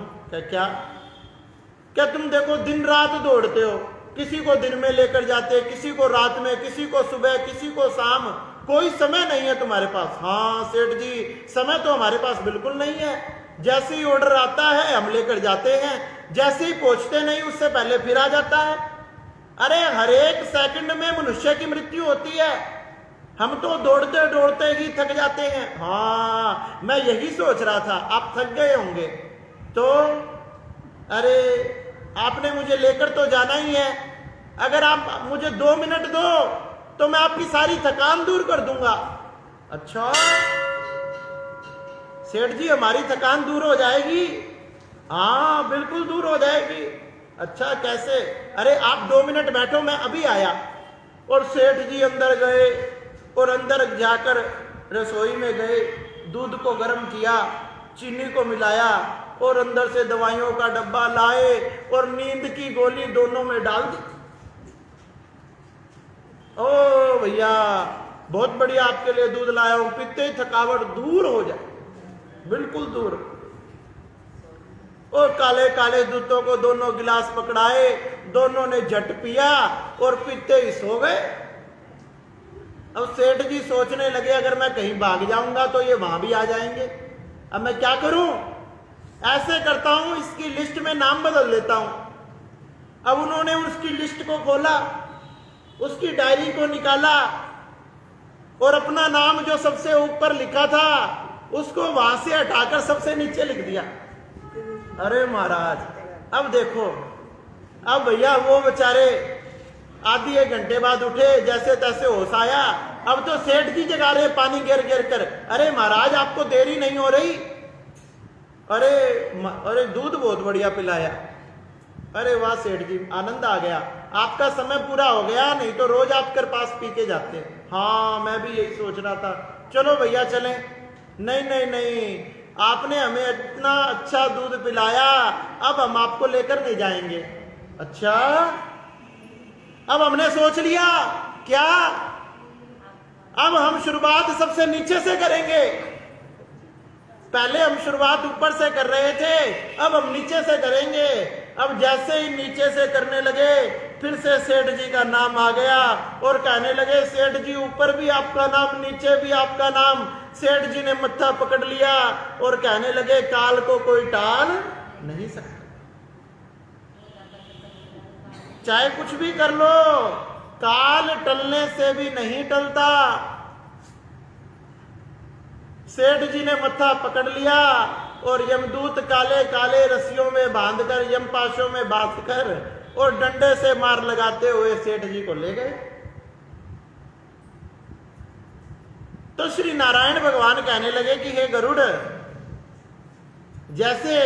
क्या तुम देखो दिन रात दौड़ते हो, किसी को दिन में लेकर जाते, किसी को रात में, किसी को सुबह, किसी को शाम, कोई समय नहीं है तुम्हारे पास। हाँ सेठ जी समय तो हमारे पास बिल्कुल नहीं है, जैसे ही ऑर्डर आता है हम लेकर जाते हैं, जैसे ही पहुंचते नहीं उससे पहले फिर आ जाता है। अरे हर एक सेकंड में मनुष्य की मृत्यु होती है, हम तो दौड़ते दौड़ते ही थक जाते हैं। हाँ मैं यही सोच रहा था आप थक गए होंगे, तो अरे आपने मुझे लेकर तो जाना ही है, अगर आप मुझे 2 मिनट दो तो मैं आपकी सारी थकान दूर कर दूंगा। अच्छा सेठ जी, हमारी थकान दूर हो जाएगी? हाँ बिल्कुल दूर हो जाएगी। अच्छा कैसे? अरे आप 2 मिनट बैठो, मैं अभी आया। और सेठ जी अंदर गए और अंदर जाकर रसोई में गए, दूध को गर्म किया, चीनी को मिलाया और अंदर से दवाइयों का डब्बा लाए और नींद की गोली दोनों में डाल दी। ओ भैया बहुत बढ़िया आपके लिए दूध लाया हूं, पीते ही थकावट दूर हो जाए, बिल्कुल दूर। और काले काले दूधों को दोनों गिलास पकड़ाए, दोनों ने झट पिया और पीते ही सो गए। अब सेठ जी सोचने लगे अगर मैं कहीं भाग जाऊंगा तो ये वहां भी आ जाएंगे, अब मैं क्या करूं? ऐसे करता हूं इसकी लिस्ट में नाम बदल देता हूं। अब उन्होंने उसकी लिस्ट को खोला, उसकी डायरी को निकाला और अपना नाम जो सबसे ऊपर लिखा था उसको वहां से हटाकर सबसे नीचे लिख दिया। अरे महाराज अब देखो, अब भैया वो बेचारे आधी एक घंटे बाद उठे, जैसे तैसे होश आया। अब तो सेठ जी जगा रहे पानी गिर गिर कर। अरे महाराज आपको देरी नहीं हो रही? अरे दूध बहुत बढ़िया पिलाया। अरे वाह सेठ जी, आनंद आ गया, आपका समय पूरा हो गया, नहीं तो रोज आपके पास पी के जाते। हाँ मैं भी यही सोच रहा था, चलो भैया चलें। नहीं नहीं नहीं, आपने हमें इतना अच्छा दूध पिलाया, अब हम आपको लेकर नहीं जाएंगे। अच्छा अब हमने सोच लिया क्या? अब हम शुरुआत सबसे नीचे से करेंगे। पहले हम शुरुआत ऊपर से कर रहे थे, अब हम नीचे से करेंगे। अब जैसे ही नीचे से करने लगे फिर से सेठ जी का नाम आ गया और कहने लगे सेठ जी ऊपर भी आपका नाम, नीचे भी आपका नाम। सेठ जी ने मत्था पकड़ लिया और कहने लगे काल को कोई टाल नहीं सकता, चाहे कुछ भी कर लो, काल टलने से भी नहीं टलता। सेठ जी ने मत्था पकड़ लिया और यमदूत काले काले रस्सियों में बांधकर, यमपाशों में बांधकर और डंडे से मार लगाते हुए सेठ जी को ले गए। तो श्री नारायण भगवान कहने लगे कि हे गरुड़, जैसे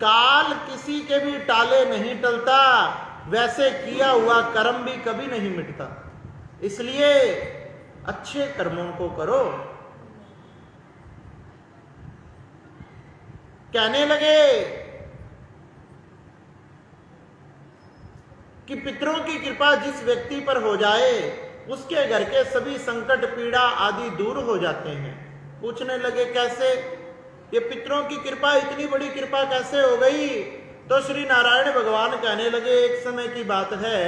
काल किसी के भी टाले नहीं टलता, वैसे किया हुआ कर्म भी कभी नहीं मिटता। इसलिए अच्छे कर्मों को करो। कहने लगे कि पितरों की कृपा जिस व्यक्ति पर हो जाए उसके घर के सभी संकट पीड़ा आदि दूर हो जाते हैं। पूछने लगे कैसे? ये पितरों की कृपा, इतनी बड़ी कृपा कैसे हो गई? तो श्री नारायण भगवान कहने लगे एक समय की बात है,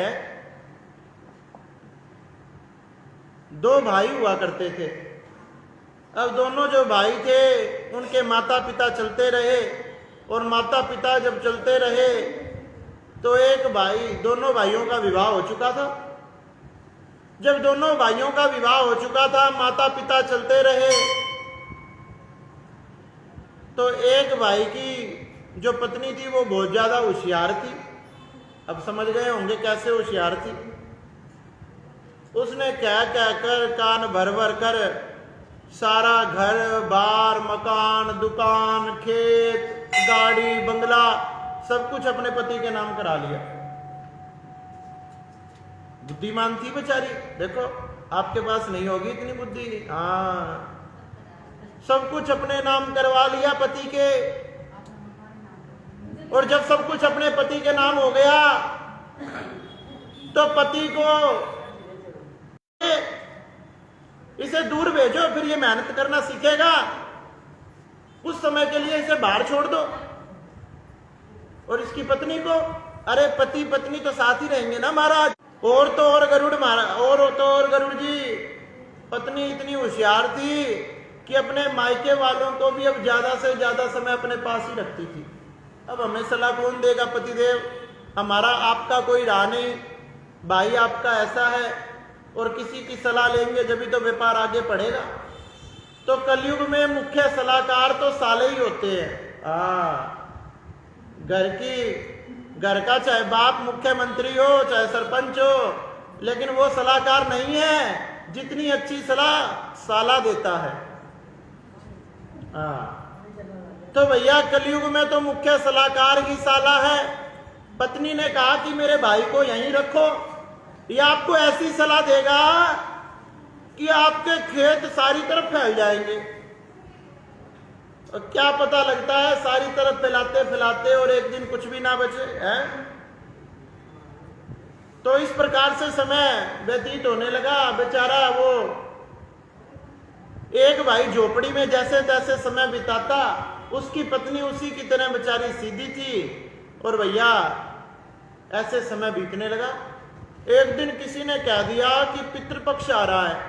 2 भाई हुआ करते थे। अब दोनों जो भाई थे उनके माता पिता चलते रहे और माता पिता जब चलते रहे तो दोनों भाइयों का विवाह हो चुका था। जब दोनों भाइयों का विवाह हो चुका था, माता पिता चलते रहे, तो एक भाई की जो पत्नी थी वो बहुत ज्यादा होशियार थी। अब समझ गए होंगे कैसे होशियार थी। उसने कह कहकर कान भर भर कर सारा घर बार, मकान, दुकान, खेत, गाड़ी, बंगला सब कुछ अपने पति के नाम करा लिया। बुद्धिमान थी बेचारी। देखो आपके पास नहीं होगी इतनी बुद्धि। हाँ सब कुछ अपने नाम करवा लिया पति के। और जब सब कुछ अपने पति के नाम हो गया तो पति को इसे दूर भेजो, फिर ये मेहनत करना सीखेगा, कुछ समय के लिए इसे बाहर छोड़ दो। और इसकी पत्नी को, अरे पति पत्नी तो साथ ही रहेंगे ना महाराज। और तो और गरुड़ महाराज, और तो और गरुड़ जी, पत्नी इतनी होशियार थी कि अपने मायके वालों को भी अब ज्यादा से ज्यादा समय अपने पास ही रखती थी। अब हमें सलाह कौन देगा? पतिदेव हमारा आपका कोई रहा नहीं, भाई आपका ऐसा है, और किसी की सलाह लेंगे जब भी तो व्यापार आगे बढ़ेगा। तो कलयुग में मुख्य सलाहकार तो साले ही होते हैं। घर घर का चाहे बाप मुख्यमंत्री हो चाहे सरपंच हो, लेकिन वो सलाहकार नहीं है जितनी अच्छी सलाह साला देता है। हाँ, तो भैया कलयुग में तो मुख्य सलाहकार ही साला है। पत्नी ने कहा कि मेरे भाई को यहीं रखो, ये आपको ऐसी सलाह देगा कि आपके खेत सारी तरफ फैल जाएंगे, और क्या पता लगता है सारी तरफ फैलाते फैलाते और एक दिन कुछ भी ना बचे है। तो इस प्रकार से समय व्यतीत होने लगा। बेचारा वो एक भाई झोपड़ी में जैसे तैसे समय बिताता, उसकी पत्नी उसी की तरह बेचारी सीधी थी, और भैया ऐसे समय बीतने लगा। एक दिन किसी ने कह दिया कि पितृपक्ष आ रहा है,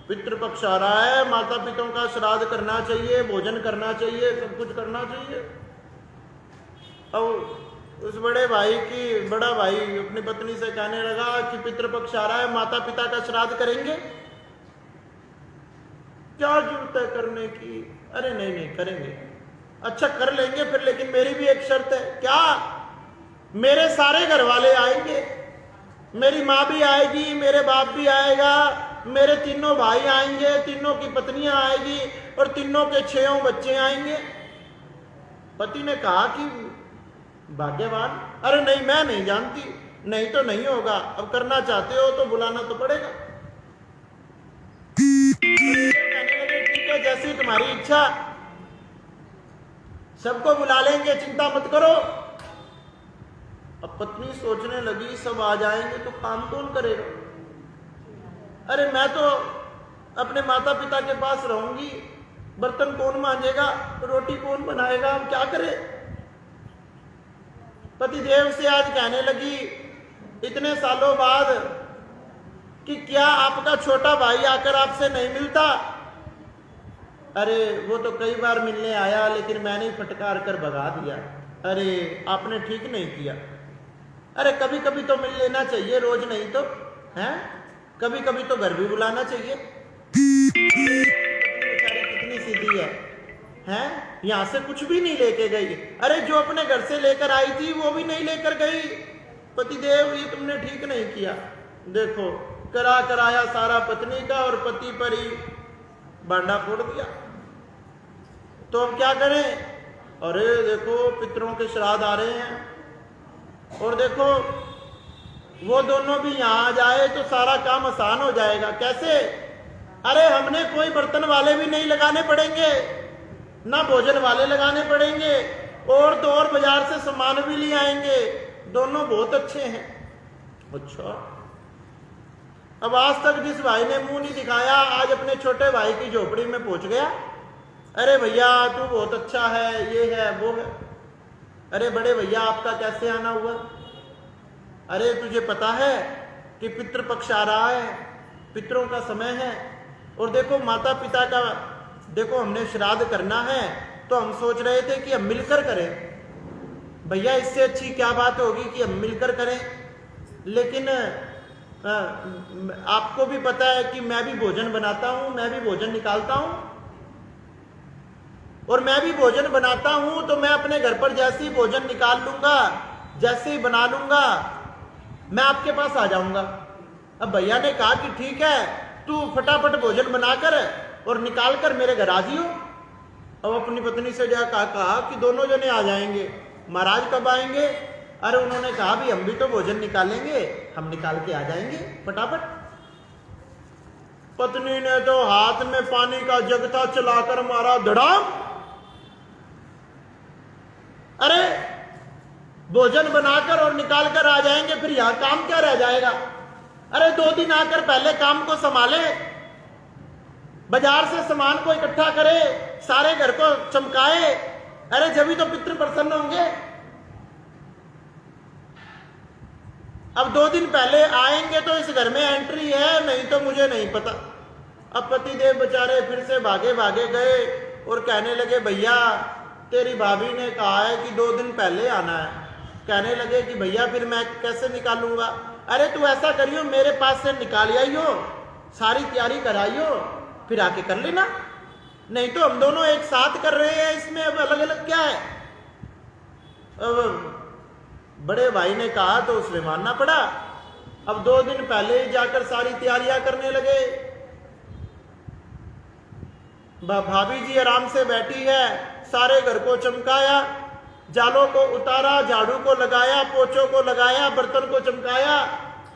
पितृपक्ष आ रहा है, माता पिताओं का श्राद्ध करना चाहिए, भोजन करना चाहिए, सब कुछ करना चाहिए। अब उस बड़ा भाई अपनी पत्नी से कहने लगा कि पितृपक्ष आ रहा है, माता पिता का श्राद्ध करेंगे? क्या जरूरत है करने की? अरे नहीं करेंगे। अच्छा कर लेंगे फिर, लेकिन मेरी भी एक शर्त है। क्या? मेरे सारे घर वाले आएंगे, मेरी माँ भी आएगी, मेरे बाप भी आएगा, मेरे तीनों भाई आएंगे, तीनों की पत्नियां आएगी, और तीनों के 6 बच्चे आएंगे। पति ने कहा कि भाग्यवान। अरे नहीं, मैं नहीं जानती, नहीं तो नहीं होगा, अब करना चाहते हो तो बुलाना तो पड़ेगा। कहने लगे ठीक है, जैसी तुम्हारी इच्छा, सबको बुला लेंगे, चिंता मत करो। अब पत्नी सोचने लगी सब आ जाएंगे तो काम कौन करेगा? अरे मैं तो अपने माता पिता के पास रहूंगी, बर्तन कौन मांजेगा, रोटी कौन बनाएगा, हम क्या करें? पतिदेव से आज कहने लगी इतने सालों बाद कि क्या आपका छोटा भाई आकर आपसे नहीं मिलता? अरे वो तो कई बार मिलने आया, लेकिन मैंने फटकार कर भगा दिया। अरे आपने ठीक नहीं किया। अरे कभी कभी तो मिल लेना चाहिए, रोज नहीं तो है, कभी कभी तो घर भी बुलाना चाहिए। बेचारी कितनी सीधी है, यहां से कुछ भी नहीं लेके गई। अरे जो अपने घर से लेकर आई थी वो भी नहीं लेकर गई। पतिदेव ये तुमने ठीक नहीं किया। देखो कराया सारा पत्नी का, और पति पर ही बांडा फोड़ दिया। तो अब क्या करें? अरे देखो पितरों के श्राद्ध आ रहे हैं, और देखो वो दोनों भी यहां आ जाए तो सारा काम आसान हो जाएगा। कैसे? अरे हमने कोई बर्तन वाले भी नहीं लगाने पड़ेंगे, ना भोजन वाले लगाने पड़ेंगे, और तो और बाजार से सामान भी ले आएंगे, दोनों बहुत अच्छे हैं। अच्छा, अब आज तक जिस भाई ने मुंह नहीं दिखाया, आज अपने छोटे भाई की झोपड़ी में पहुंच गया। अरे भैया तू बहुत अच्छा है, ये है वो है। अरे बड़े भैया आपका कैसे आना हुआ? अरे तुझे पता है कि पितृपक्ष आ रहा है, पितरों का समय है, और देखो माता पिता का, देखो हमने श्राद्ध करना है, तो हम सोच रहे थे कि हम मिलकर करें। भैया इससे अच्छी क्या बात होगी कि हम मिलकर करें, लेकिन आपको भी पता है कि मैं भी भोजन बनाता हूं, मैं भी भोजन निकालता हूं, और मैं भी भोजन बनाता हूं, तो मैं अपने घर पर जैसे ही भोजन निकाल लूंगा, जैसे ही बना लूंगा, मैं आपके पास आ जाऊंगा। अब भैया ने कहा कि ठीक है, तू फटाफट भोजन बनाकर और निकाल कर मेरे घर आ जियो। अब अपनी पत्नी से जाकर कहा कि दोनों जने आ जाएंगे। महाराज कब आएंगे? अरे उन्होंने कहा भी हम भी तो भोजन निकालेंगे, हम निकाल के आ जाएंगे फटाफट। पत्नी ने तो हाथ में पानी का जग था, चलाकर मारा धड़ाम। अरे भोजन बनाकर और निकाल कर आ जाएंगे, फिर यहां काम क्या रह जाएगा? अरे 2 दिन आकर पहले काम को संभाले, बाजार से सामान को इकट्ठा करे, सारे घर को चमकाए, अरे जब भी तो पितृ प्रसन्न होंगे। अब 2 दिन पहले आएंगे तो इस घर में एंट्री है, नहीं तो मुझे नहीं पता। अब पतिदेव बेचारे फिर से भागे गए और कहने लगे भैया तेरी भाभी ने कहा है कि 2 दिन पहले आना है। कहने लगे कि भैया फिर मैं कैसे निकालूंगा? अरे तू ऐसा करियो, मेरे पास से निकाल आइयो, सारी तैयारी कराइयो, फिर आके कर लेना, नहीं तो हम दोनों एक साथ कर रहे हैं, इसमें अब अलग अलग क्या है? अब बड़े भाई ने कहा तो उसने मानना पड़ा। अब 2 दिन पहले ही जाकर सारी तैयारियां करने लगे। भाभी जी आराम से बैठी है, सारे घर को चमकाया, जालों को उतारा, झाड़ू को लगाया, पोछों को लगाया, बर्तन को चमकाया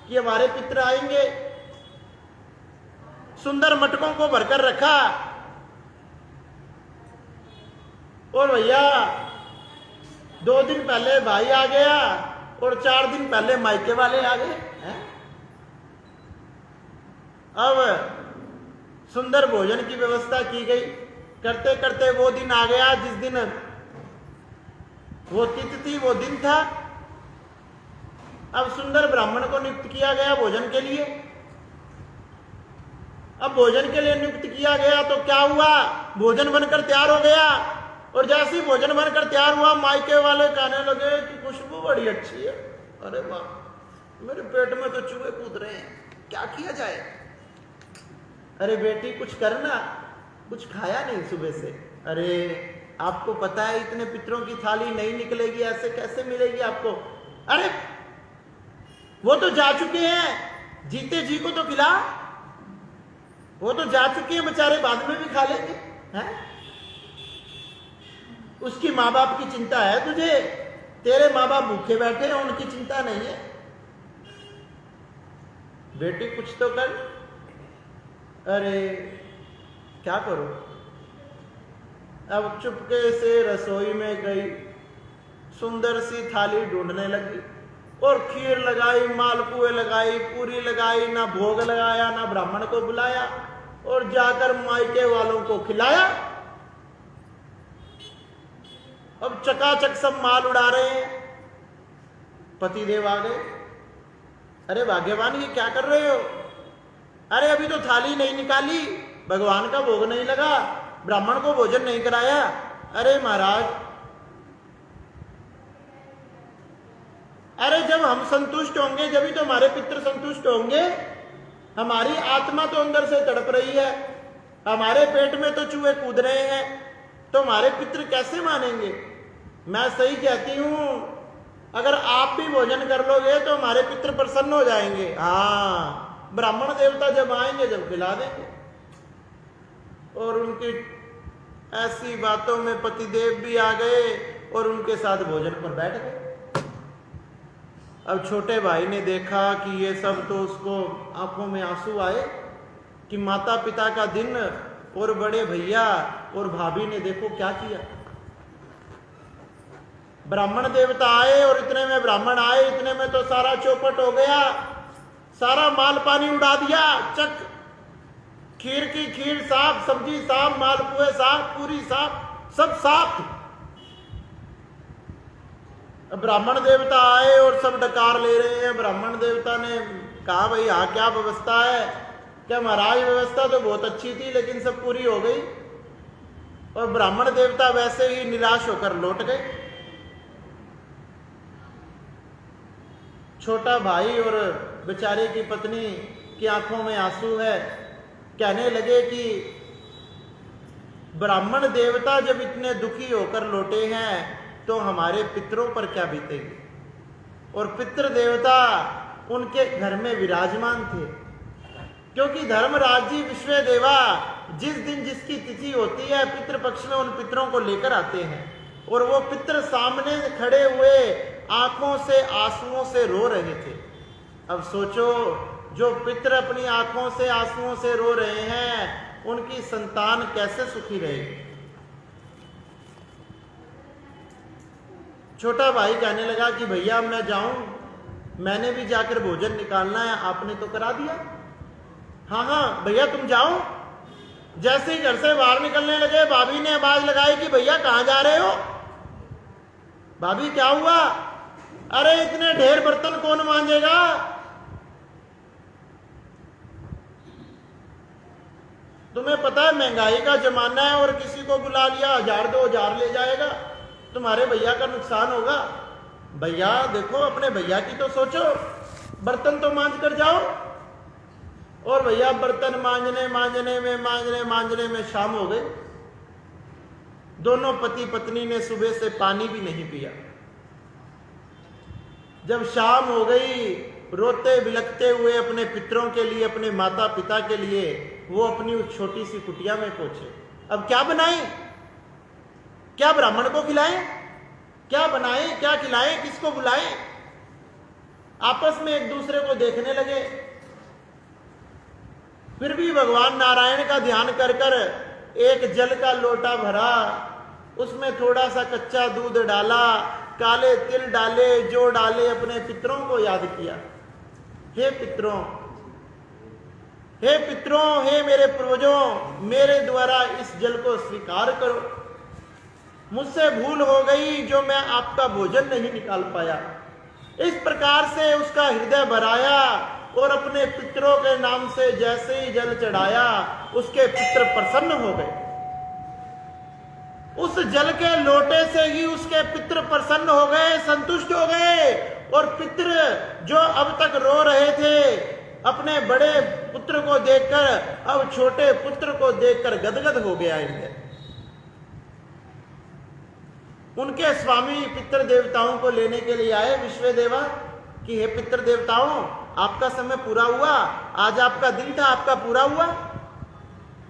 कि हमारे पितर आएंगे। सुंदर मटकों को भरकर रखा। और भैया 2 दिन पहले भाई आ गया और 4 दिन पहले मायके वाले आ गए हैं? अब सुंदर भोजन की व्यवस्था की गई। करते करते वो दिन आ गया जिस दिन वो तिथि थी, वो दिन था। अब सुंदर ब्राह्मण को नियुक्त किया गया भोजन के लिए। अब भोजन के लिए नियुक्त किया गया तो क्या हुआ, भोजन बनकर तैयार हो गया। और जैसे ही भोजन बनकर तैयार हुआ, मायके वाले कहने लगे कि खुशबू बड़ी अच्छी है। अरे वाह, मेरे पेट में तो चूहे कूद रहे हैं, क्या किया जाए? अरे बेटी कुछ करना, कुछ खाया नहीं सुबह से। अरे आपको पता है इतने पितरों की थाली नहीं निकलेगी, ऐसे कैसे मिलेगी आपको? अरे वो तो जा चुके हैं, जीते जी को तो खिला। वो तो जा चुके हैं बेचारे, बाद में भी खा लेंगे हैं? उसकी माँ बाप की चिंता है तुझे, तेरे माँ बाप भूखे बैठे हैं, उनकी चिंता नहीं है। बेटी कुछ तो कर। अरे क्या करूं? अब चुपके से रसोई में गई, सुंदर सी थाली ढूंढने लगी और खीर लगाई, मालपुए लगाई, पूरी लगाई, ना भोग लगाया, ना ब्राह्मण को बुलाया और जाकर मायके वालों को खिलाया। अब चकाचक सब माल उड़ा रहे हैं। पतिदेव आ गए। अरे भाग्यवान, ये क्या कर रहे हो? अरे अभी तो थाली नहीं निकाली, भगवान का भोग नहीं लगा, ब्राह्मण को भोजन नहीं कराया। अरे महाराज, अरे जब हम संतुष्ट होंगे जब तो हमारे पितृ संतुष्ट होंगे। हमारी आत्मा तो अंदर से तड़प रही है, हमारे पेट में तो चूहे कूद रहे हैं, तो हमारे पितृ कैसे मानेंगे? मैं सही कहती हूं, अगर आप भी भोजन कर लोगे तो हमारे पितृ प्रसन्न हो जाएंगे। हाँ, ब्राह्मण देवता जब आएंगे जब खिला देंगे। और उनकी ऐसी बातों में पतिदेव भी आ गए और उनके साथ भोजन पर बैठ गए। अब छोटे भाई ने देखा कि ये सब, तो उसको आंखों में आंसू आए कि माता पिता का दिन और बड़े भैया और भाभी ने देखो क्या किया। ब्राह्मण देवता आए और इतने में ब्राह्मण आए, इतने में तो सारा चौपट हो गया, सारा माल पानी उड़ा दिया। चक, खीर की खीर साफ, सब्जी साफ, मालपुए साफ, पूरी साफ, सब साफ। ब्राह्मण देवता आए और सब डकार ले रहे हैं। ब्राह्मण देवता ने कहा, भाई हाँ क्या व्यवस्था है? क्या महाराज, व्यवस्था तो बहुत अच्छी थी लेकिन सब पूरी हो गई। और ब्राह्मण देवता वैसे ही निराश होकर लौट गए। छोटा भाई और बेचारे की पत्नी की आंखों में आंसू है। कहने लगे कि ब्राह्मण देवता जब इतने दुखी होकर लौटे हैं तो हमारे पितरों पर क्या बीतेगी? और पितृ देवता उनके घर में विराजमान थे, क्योंकि धर्मराज जी विश्व देवा जिस दिन जिसकी तिथि होती है पितृपक्ष में उन पितरों को लेकर आते हैं। और वो पितर सामने खड़े हुए आंखों से आंसुओं से रो रहे थे। अब सोचो, जो पितर अपनी आंखों से आंसुओं से रो रहे हैं, उनकी संतान कैसे सुखी रहेगी? छोटा भाई कहने लगा कि भैया मैं जाऊं, मैंने भी जाकर भोजन निकालना है, आपने तो करा दिया। हाँ हाँ भैया तुम जाओ। जैसे ही घर से बाहर निकलने लगे, भाभी ने आवाज लगाई कि भैया कहां जा रहे हो? भाभी क्या हुआ? अरे इतने ढेर बर्तन कौन मांजेगा? तुम्हें पता है महंगाई का जमाना है और किसी को बुला लिया 1000-2000 ले जाएगा, तुम्हारे भैया का नुकसान होगा। भैया देखो, अपने भैया की तो सोचो, बर्तन तो मांज कर जाओ। और भैया बर्तन मांजने में शाम हो गई। दोनों पति पत्नी ने सुबह से पानी भी नहीं पिया। जब शाम हो गई, रोते बिलखते हुए अपने पितरों के लिए, अपने माता पिता के लिए वो अपनी उस छोटी सी कुटिया में पहुंचे। अब क्या बनाएं? क्या ब्राह्मण को खिलाएं? क्या बनाएं, क्या खिलाएं, किसको बुलाएं? आपस में एक दूसरे को देखने लगे। फिर भी भगवान नारायण का ध्यान कर कर एक जल का लोटा भरा, उसमें थोड़ा सा कच्चा दूध डाला, काले तिल डाले, जो डाले, अपने पितरों को याद किया। हे पितरों, हे पितरों, हे मेरे पूर्वजों, मेरे द्वारा इस जल को स्वीकार करो। मुझसे भूल हो गई जो मैं आपका भोजन नहीं निकाल पाया। इस प्रकार से उसका हृदय भराया और अपने पितरों के नाम से जैसे ही जल चढ़ाया, उसके पितर प्रसन्न हो गए। उस जल के लोटे से ही उसके पितर प्रसन्न हो गए, संतुष्ट हो गए। और पितर जो अब तक रो रहे थे अपने बड़े पुत्र को देखकर, अब छोटे पुत्र को देखकर गदगद हो गया हृदय। उनके स्वामी पितर देवताओं को लेने के लिए आए विश्वदेवा कि हे पितर देवताओं, आपका समय पूरा हुआ, आज आपका दिन था, आपका पूरा हुआ।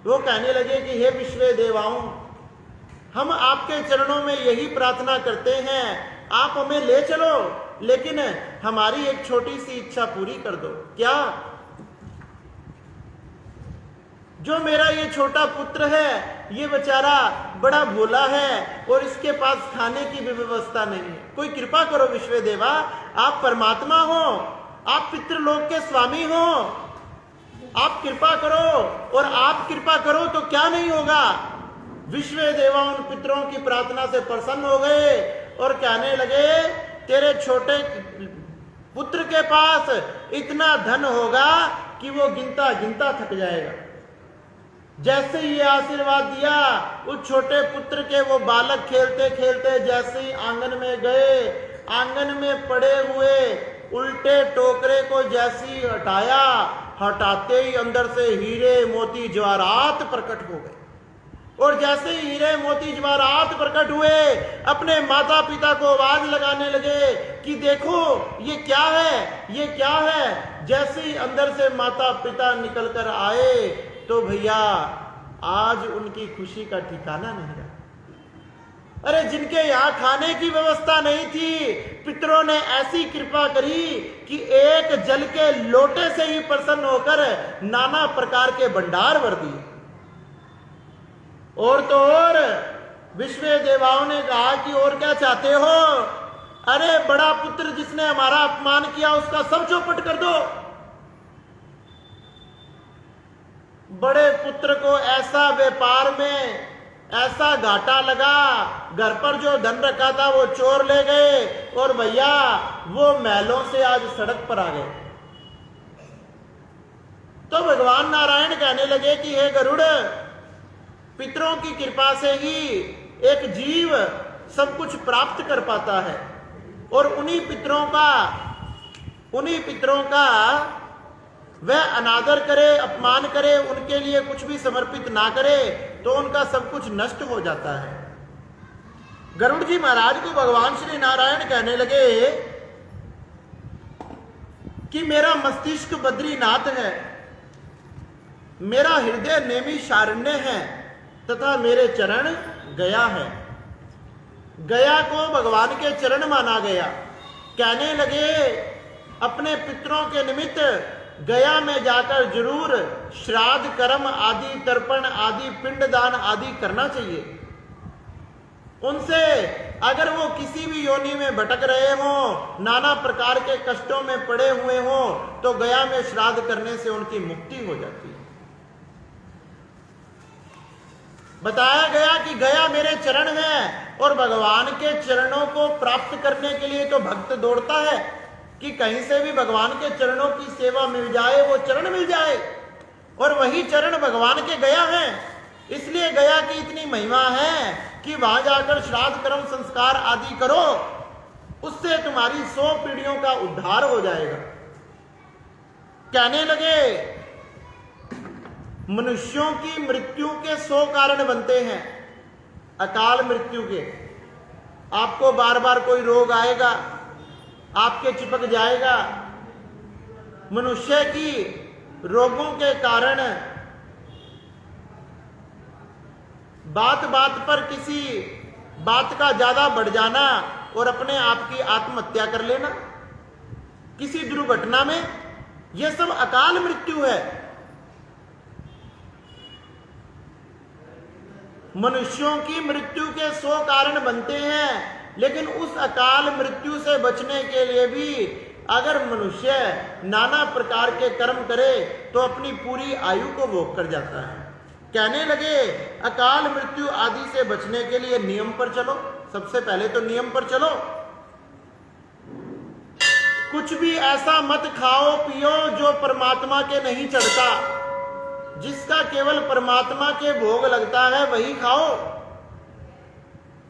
वो कहने लगे कि हे विश्वदेवाओं, हम आपके चरणों में यही प्रार्थना करते हैं, आप हमें ले चलो, लेकिन हमारी एक छोटी सी इच्छा पूरी कर दो। क्या? जो मेरा ये छोटा पुत्र है, ये बेचारा बड़ा भोला है और इसके पास खाने की भी व्यवस्था नहीं है। कोई कृपा करो विश्वदेवा, आप परमात्मा हो, आप पितृलोक के स्वामी हो, आप कृपा करो। और आप कृपा करो तो क्या नहीं होगा। विश्वदेवा उन पितरों की प्रार्थना से प्रसन्न हो गए और कहने लगे, तेरे छोटे पुत्र के पास इतना धन होगा कि वो गिनता गिनता थक जाएगा। जैसे ही ये आशीर्वाद दिया, उस छोटे पुत्र के वो बालक खेलते खेलते जैसे ही आंगन में गए, आंगन में पड़े हुए उल्टे टोकरे को जैसे ही हटाया, हटाते ही अंदर से हीरे मोती जवाहरात प्रकट हो गए। और जैसे ही हीरे मोती जवाहरात प्रकट हुए, अपने माता पिता को आवाज लगाने लगे कि देखो ये क्या है, ये क्या है। जैसे ही अंदर से माता पिता निकल कर आए तो भैया आज उनकी खुशी का ठिकाना नहीं रहा। अरे जिनके यहाँ खाने की व्यवस्था नहीं थी, पितरों ने ऐसी कृपा करी कि एक जल के लोटे से ही प्रसन्न होकर नाना प्रकार के भंडार भर दिए। और तो और विश्वदेवाओं ने कहा कि और क्या चाहते हो? अरे बड़ा पुत्र जिसने हमारा अपमान किया उसका सब चौपट कर दो। बड़े पुत्र को ऐसा व्यापार में ऐसा घाटा लगा, घर पर जो धन रखा था वो चोर ले गए और भैया वो महलों से आज सड़क पर आ गए। तो भगवान नारायण कहने लगे कि हे गरुड़, पितरों की कृपा से ही एक जीव सब कुछ प्राप्त कर पाता है। और उन्हीं पितरों का वह अनादर करे, अपमान करे, उनके लिए कुछ भी समर्पित ना करे तो उनका सब कुछ नष्ट हो जाता है। गरुड़ जी महाराज को भगवान श्री नारायण कहने लगे कि मेरा मस्तिष्क बद्रीनाथ है, मेरा हृदय नैमिषारण्य है तथा मेरे चरण गया है। गया को भगवान के चरण माना गया। कहने लगे अपने पितरों के निमित्त गया में जाकर जरूर श्राद्ध कर्म आदि, तर्पण आदि, पिंडदान आदि करना चाहिए। उनसे अगर वो किसी भी योनि में भटक रहे हो, नाना प्रकार के कष्टों में पड़े हुए हो, तो गया में श्राद्ध करने से उनकी मुक्ति हो जाती है। बताया गया कि गया मेरे चरण है और भगवान के चरणों को प्राप्त करने के लिए तो भक्त दौड़ता है कि कहीं से भी भगवान के चरणों की सेवा मिल जाए, वो चरण मिल जाए। और वही चरण भगवान के गया है। इसलिए गया की इतनी महिमा है कि वहां जाकर श्राद्ध कर्म संस्कार आदि करो, उससे तुम्हारी 100 पीढ़ियों का उद्धार हो जाएगा। कहने लगे मनुष्यों की मृत्यु के 100 कारण बनते हैं। अकाल मृत्यु के, आपको बार बार कोई रोग आएगा, आपके चिपक जाएगा। मनुष्य की रोगों के कारण बात बात पर किसी बात का ज्यादा बढ़ जाना और अपने आप की आत्महत्या कर लेना किसी दुर्घटना में, यह सब अकाल मृत्यु है। मनुष्यों की मृत्यु के 100 कारण बनते हैं, लेकिन उस अकाल मृत्यु से बचने के लिए भी अगर मनुष्य नाना प्रकार के कर्म करे तो अपनी पूरी आयु को भोग कर जाता है। कहने लगे अकाल मृत्यु आदि से बचने के लिए नियम पर चलो। सबसे पहले तो नियम पर चलो। कुछ भी ऐसा मत खाओ पियो जो परमात्मा के नहीं चढ़ता। जिसका केवल परमात्मा के भोग लगता है वही खाओ।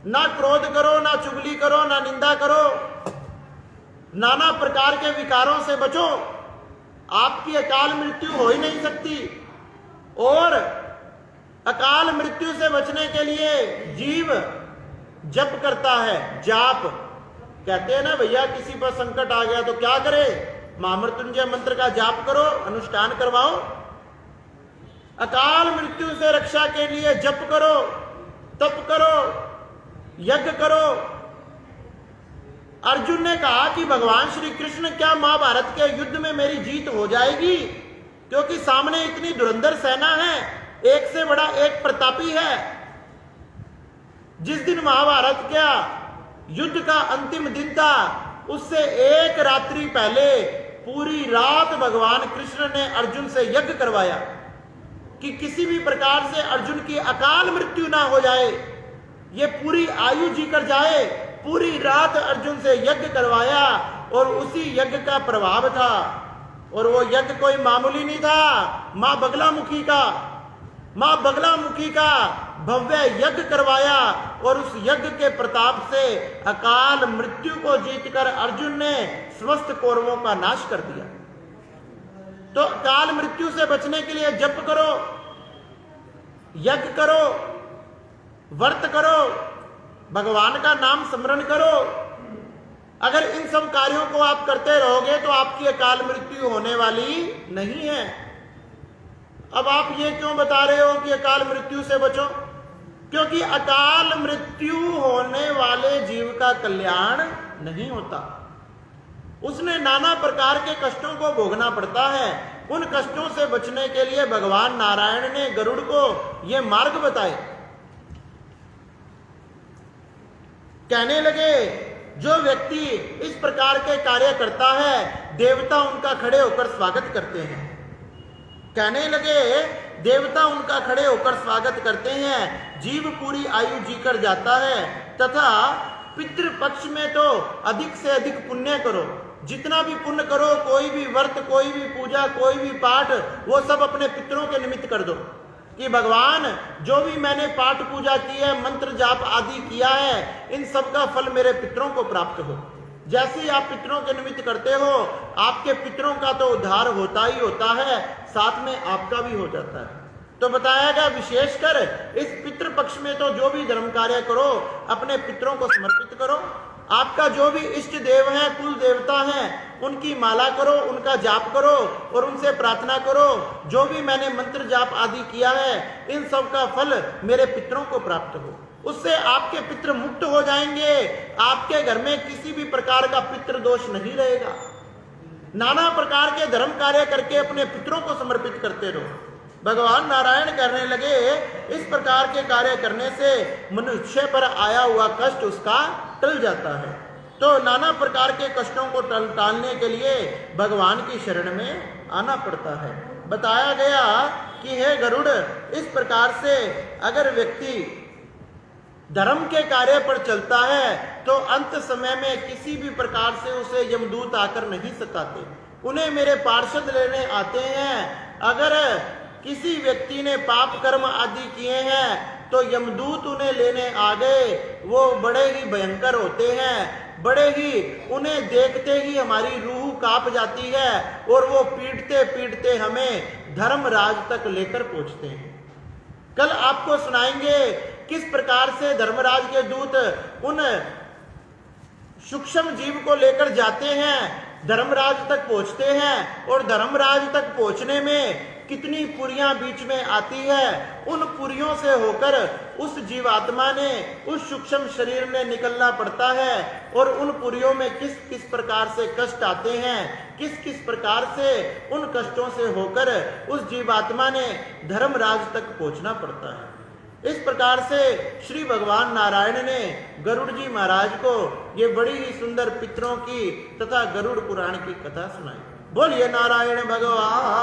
ना क्रोध करो, ना चुगली करो, ना निंदा करो। नाना प्रकार के विकारों से बचो। आपकी अकाल मृत्यु हो ही नहीं सकती। और अकाल मृत्यु से बचने के लिए जीव जप करता है। जाप कहते हैं ना भैया, किसी पर संकट आ गया तो क्या करे? महामृत्युंजय मंत्र का जाप करो, अनुष्ठान करवाओ। अकाल मृत्यु से रक्षा के लिए जप करो, तप करो, यज्ञ करो। अर्जुन ने कहा कि भगवान श्री कृष्ण क्या महाभारत के युद्ध में मेरी जीत हो जाएगी? क्योंकि सामने इतनी धुरंधर सेना है, एक से बड़ा एक प्रतापी है। जिस दिन महाभारत का युद्ध का अंतिम दिन था, उससे एक रात्रि पहले पूरी रात भगवान कृष्ण ने अर्जुन से यज्ञ करवाया कि किसी भी प्रकार से अर्जुन की अकाल मृत्यु ना हो जाए, ये पूरी आयु जीकर जाए। पूरी रात अर्जुन से यज्ञ करवाया और उसी यज्ञ का प्रभाव था। और वो यज्ञ कोई मामूली नहीं था। मां बगलामुखी का भव्य यज्ञ करवाया और उस यज्ञ के प्रताप से अकाल मृत्यु को जीतकर अर्जुन ने समस्त कौरवों का नाश कर दिया। तो अकाल मृत्यु से बचने के लिए जप करो, यज्ञ करो, व्रत करो, भगवान का नाम स्मरण करो। अगर इन सब कार्यों को आप करते रहोगे तो आपकी अकाल मृत्यु होने वाली नहीं है। अब आप ये क्यों बता रहे हो कि अकाल मृत्यु से बचो? क्योंकि अकाल मृत्यु होने वाले जीव का कल्याण नहीं होता। उसने नाना प्रकार के कष्टों को भोगना पड़ता है। उन कष्टों से बचने के लिए भगवान नारायण ने गरुड़ को ये मार्ग बताए। कहने लगे जो व्यक्ति इस प्रकार के कार्य करता है, देवता उनका खड़े होकर स्वागत करते हैं। कहने लगे देवता उनका खड़े होकर स्वागत करते हैं। जीव पूरी आयु जीकर जाता है। तथा पितृपक्ष में तो अधिक से अधिक पुण्य करो। जितना भी पुण्य करो, कोई भी व्रत, कोई भी पूजा, कोई भी पाठ, वो सब अपने पितरों के निमित्त कर दो कि भगवान जो भी मैंने पाठ पूजा की है, मंत्र जाप आदि किया है, इन सब का फल मेरे पितरों को प्राप्त हो। जैसे ही आप पितरों के निमित्त करते हो, आपके पितरों का तो उद्धार होता ही होता है, साथ में आपका भी हो जाता है। तो बताया गया विशेषकर इस पितृ पक्ष में तो जो भी धर्म कार्य करो, अपने पितरों को समर्पित करो। आपका जो भी इष्ट देव है, कुल देवता हैं, उनकी माला करो, उनका जाप करो और उनसे प्रार्थना करो जो भी मैंने मंत्र जाप आदि किया है, इन सब का फल मेरे पितरों को प्राप्त हो। उससे आपके पितृ मुक्त हो जाएंगे। आपके घर में किसी भी प्रकार का पितृ दोष नहीं रहेगा। नाना प्रकार के धर्म कार्य करके अपने पितरों को समर्पित करते रहो। भगवान नारायण कहने लगे इस प्रकार के कार्य करने से मनुष्य पर आया हुआ कष्ट उसका टल जाता है। तो नाना प्रकार के कष्टों को टालने के लिए भगवान की शरण में आना पड़ता है। बताया गया कि हे गरुड़, इस प्रकार से अगर व्यक्ति धर्म के कार्य पर चलता है तो अंत समय में किसी भी प्रकार से उसे यमदूत आकर नहीं सताते। उन्हें मेरे पार्षद लेने आते हैं। अगर किसी व्यक्ति ने पाप कर्म आदि किए हैं तो यमदूत उन्हें लेने आ गए। वो बड़े ही भयंकर होते हैं, बड़े ही, उन्हें देखते ही हमारी रूह कांप जाती है और वो पीटते पीटते हमें धर्मराज तक लेकर पहुंचते हैं। कल आपको सुनाएंगे किस प्रकार से धर्मराज के दूत उन सूक्ष्म जीव को लेकर जाते हैं, धर्मराज तक पहुंचते हैं, और धर्मराज तक पहुंचने में कितनी पुरियां बीच में आती है। उन पुरियों से होकर उस जीवात्मा ने, उस सूक्ष्म शरीर ने निकलना पड़ता है, और उन पुरियों में किस किस प्रकार से कष्ट आते हैं, किस किस प्रकार से उन कष्टों से होकर उस जीवात्मा ने धर्मराज तक पहुंचना पड़ता है। इस प्रकार से श्री भगवान नारायण ने गरुड़ जी महाराज को ये बड़ी ही सुंदर पितरों की तथा गरुड़ पुराण की कथा सुनाई। बोलिए नारायण भगवान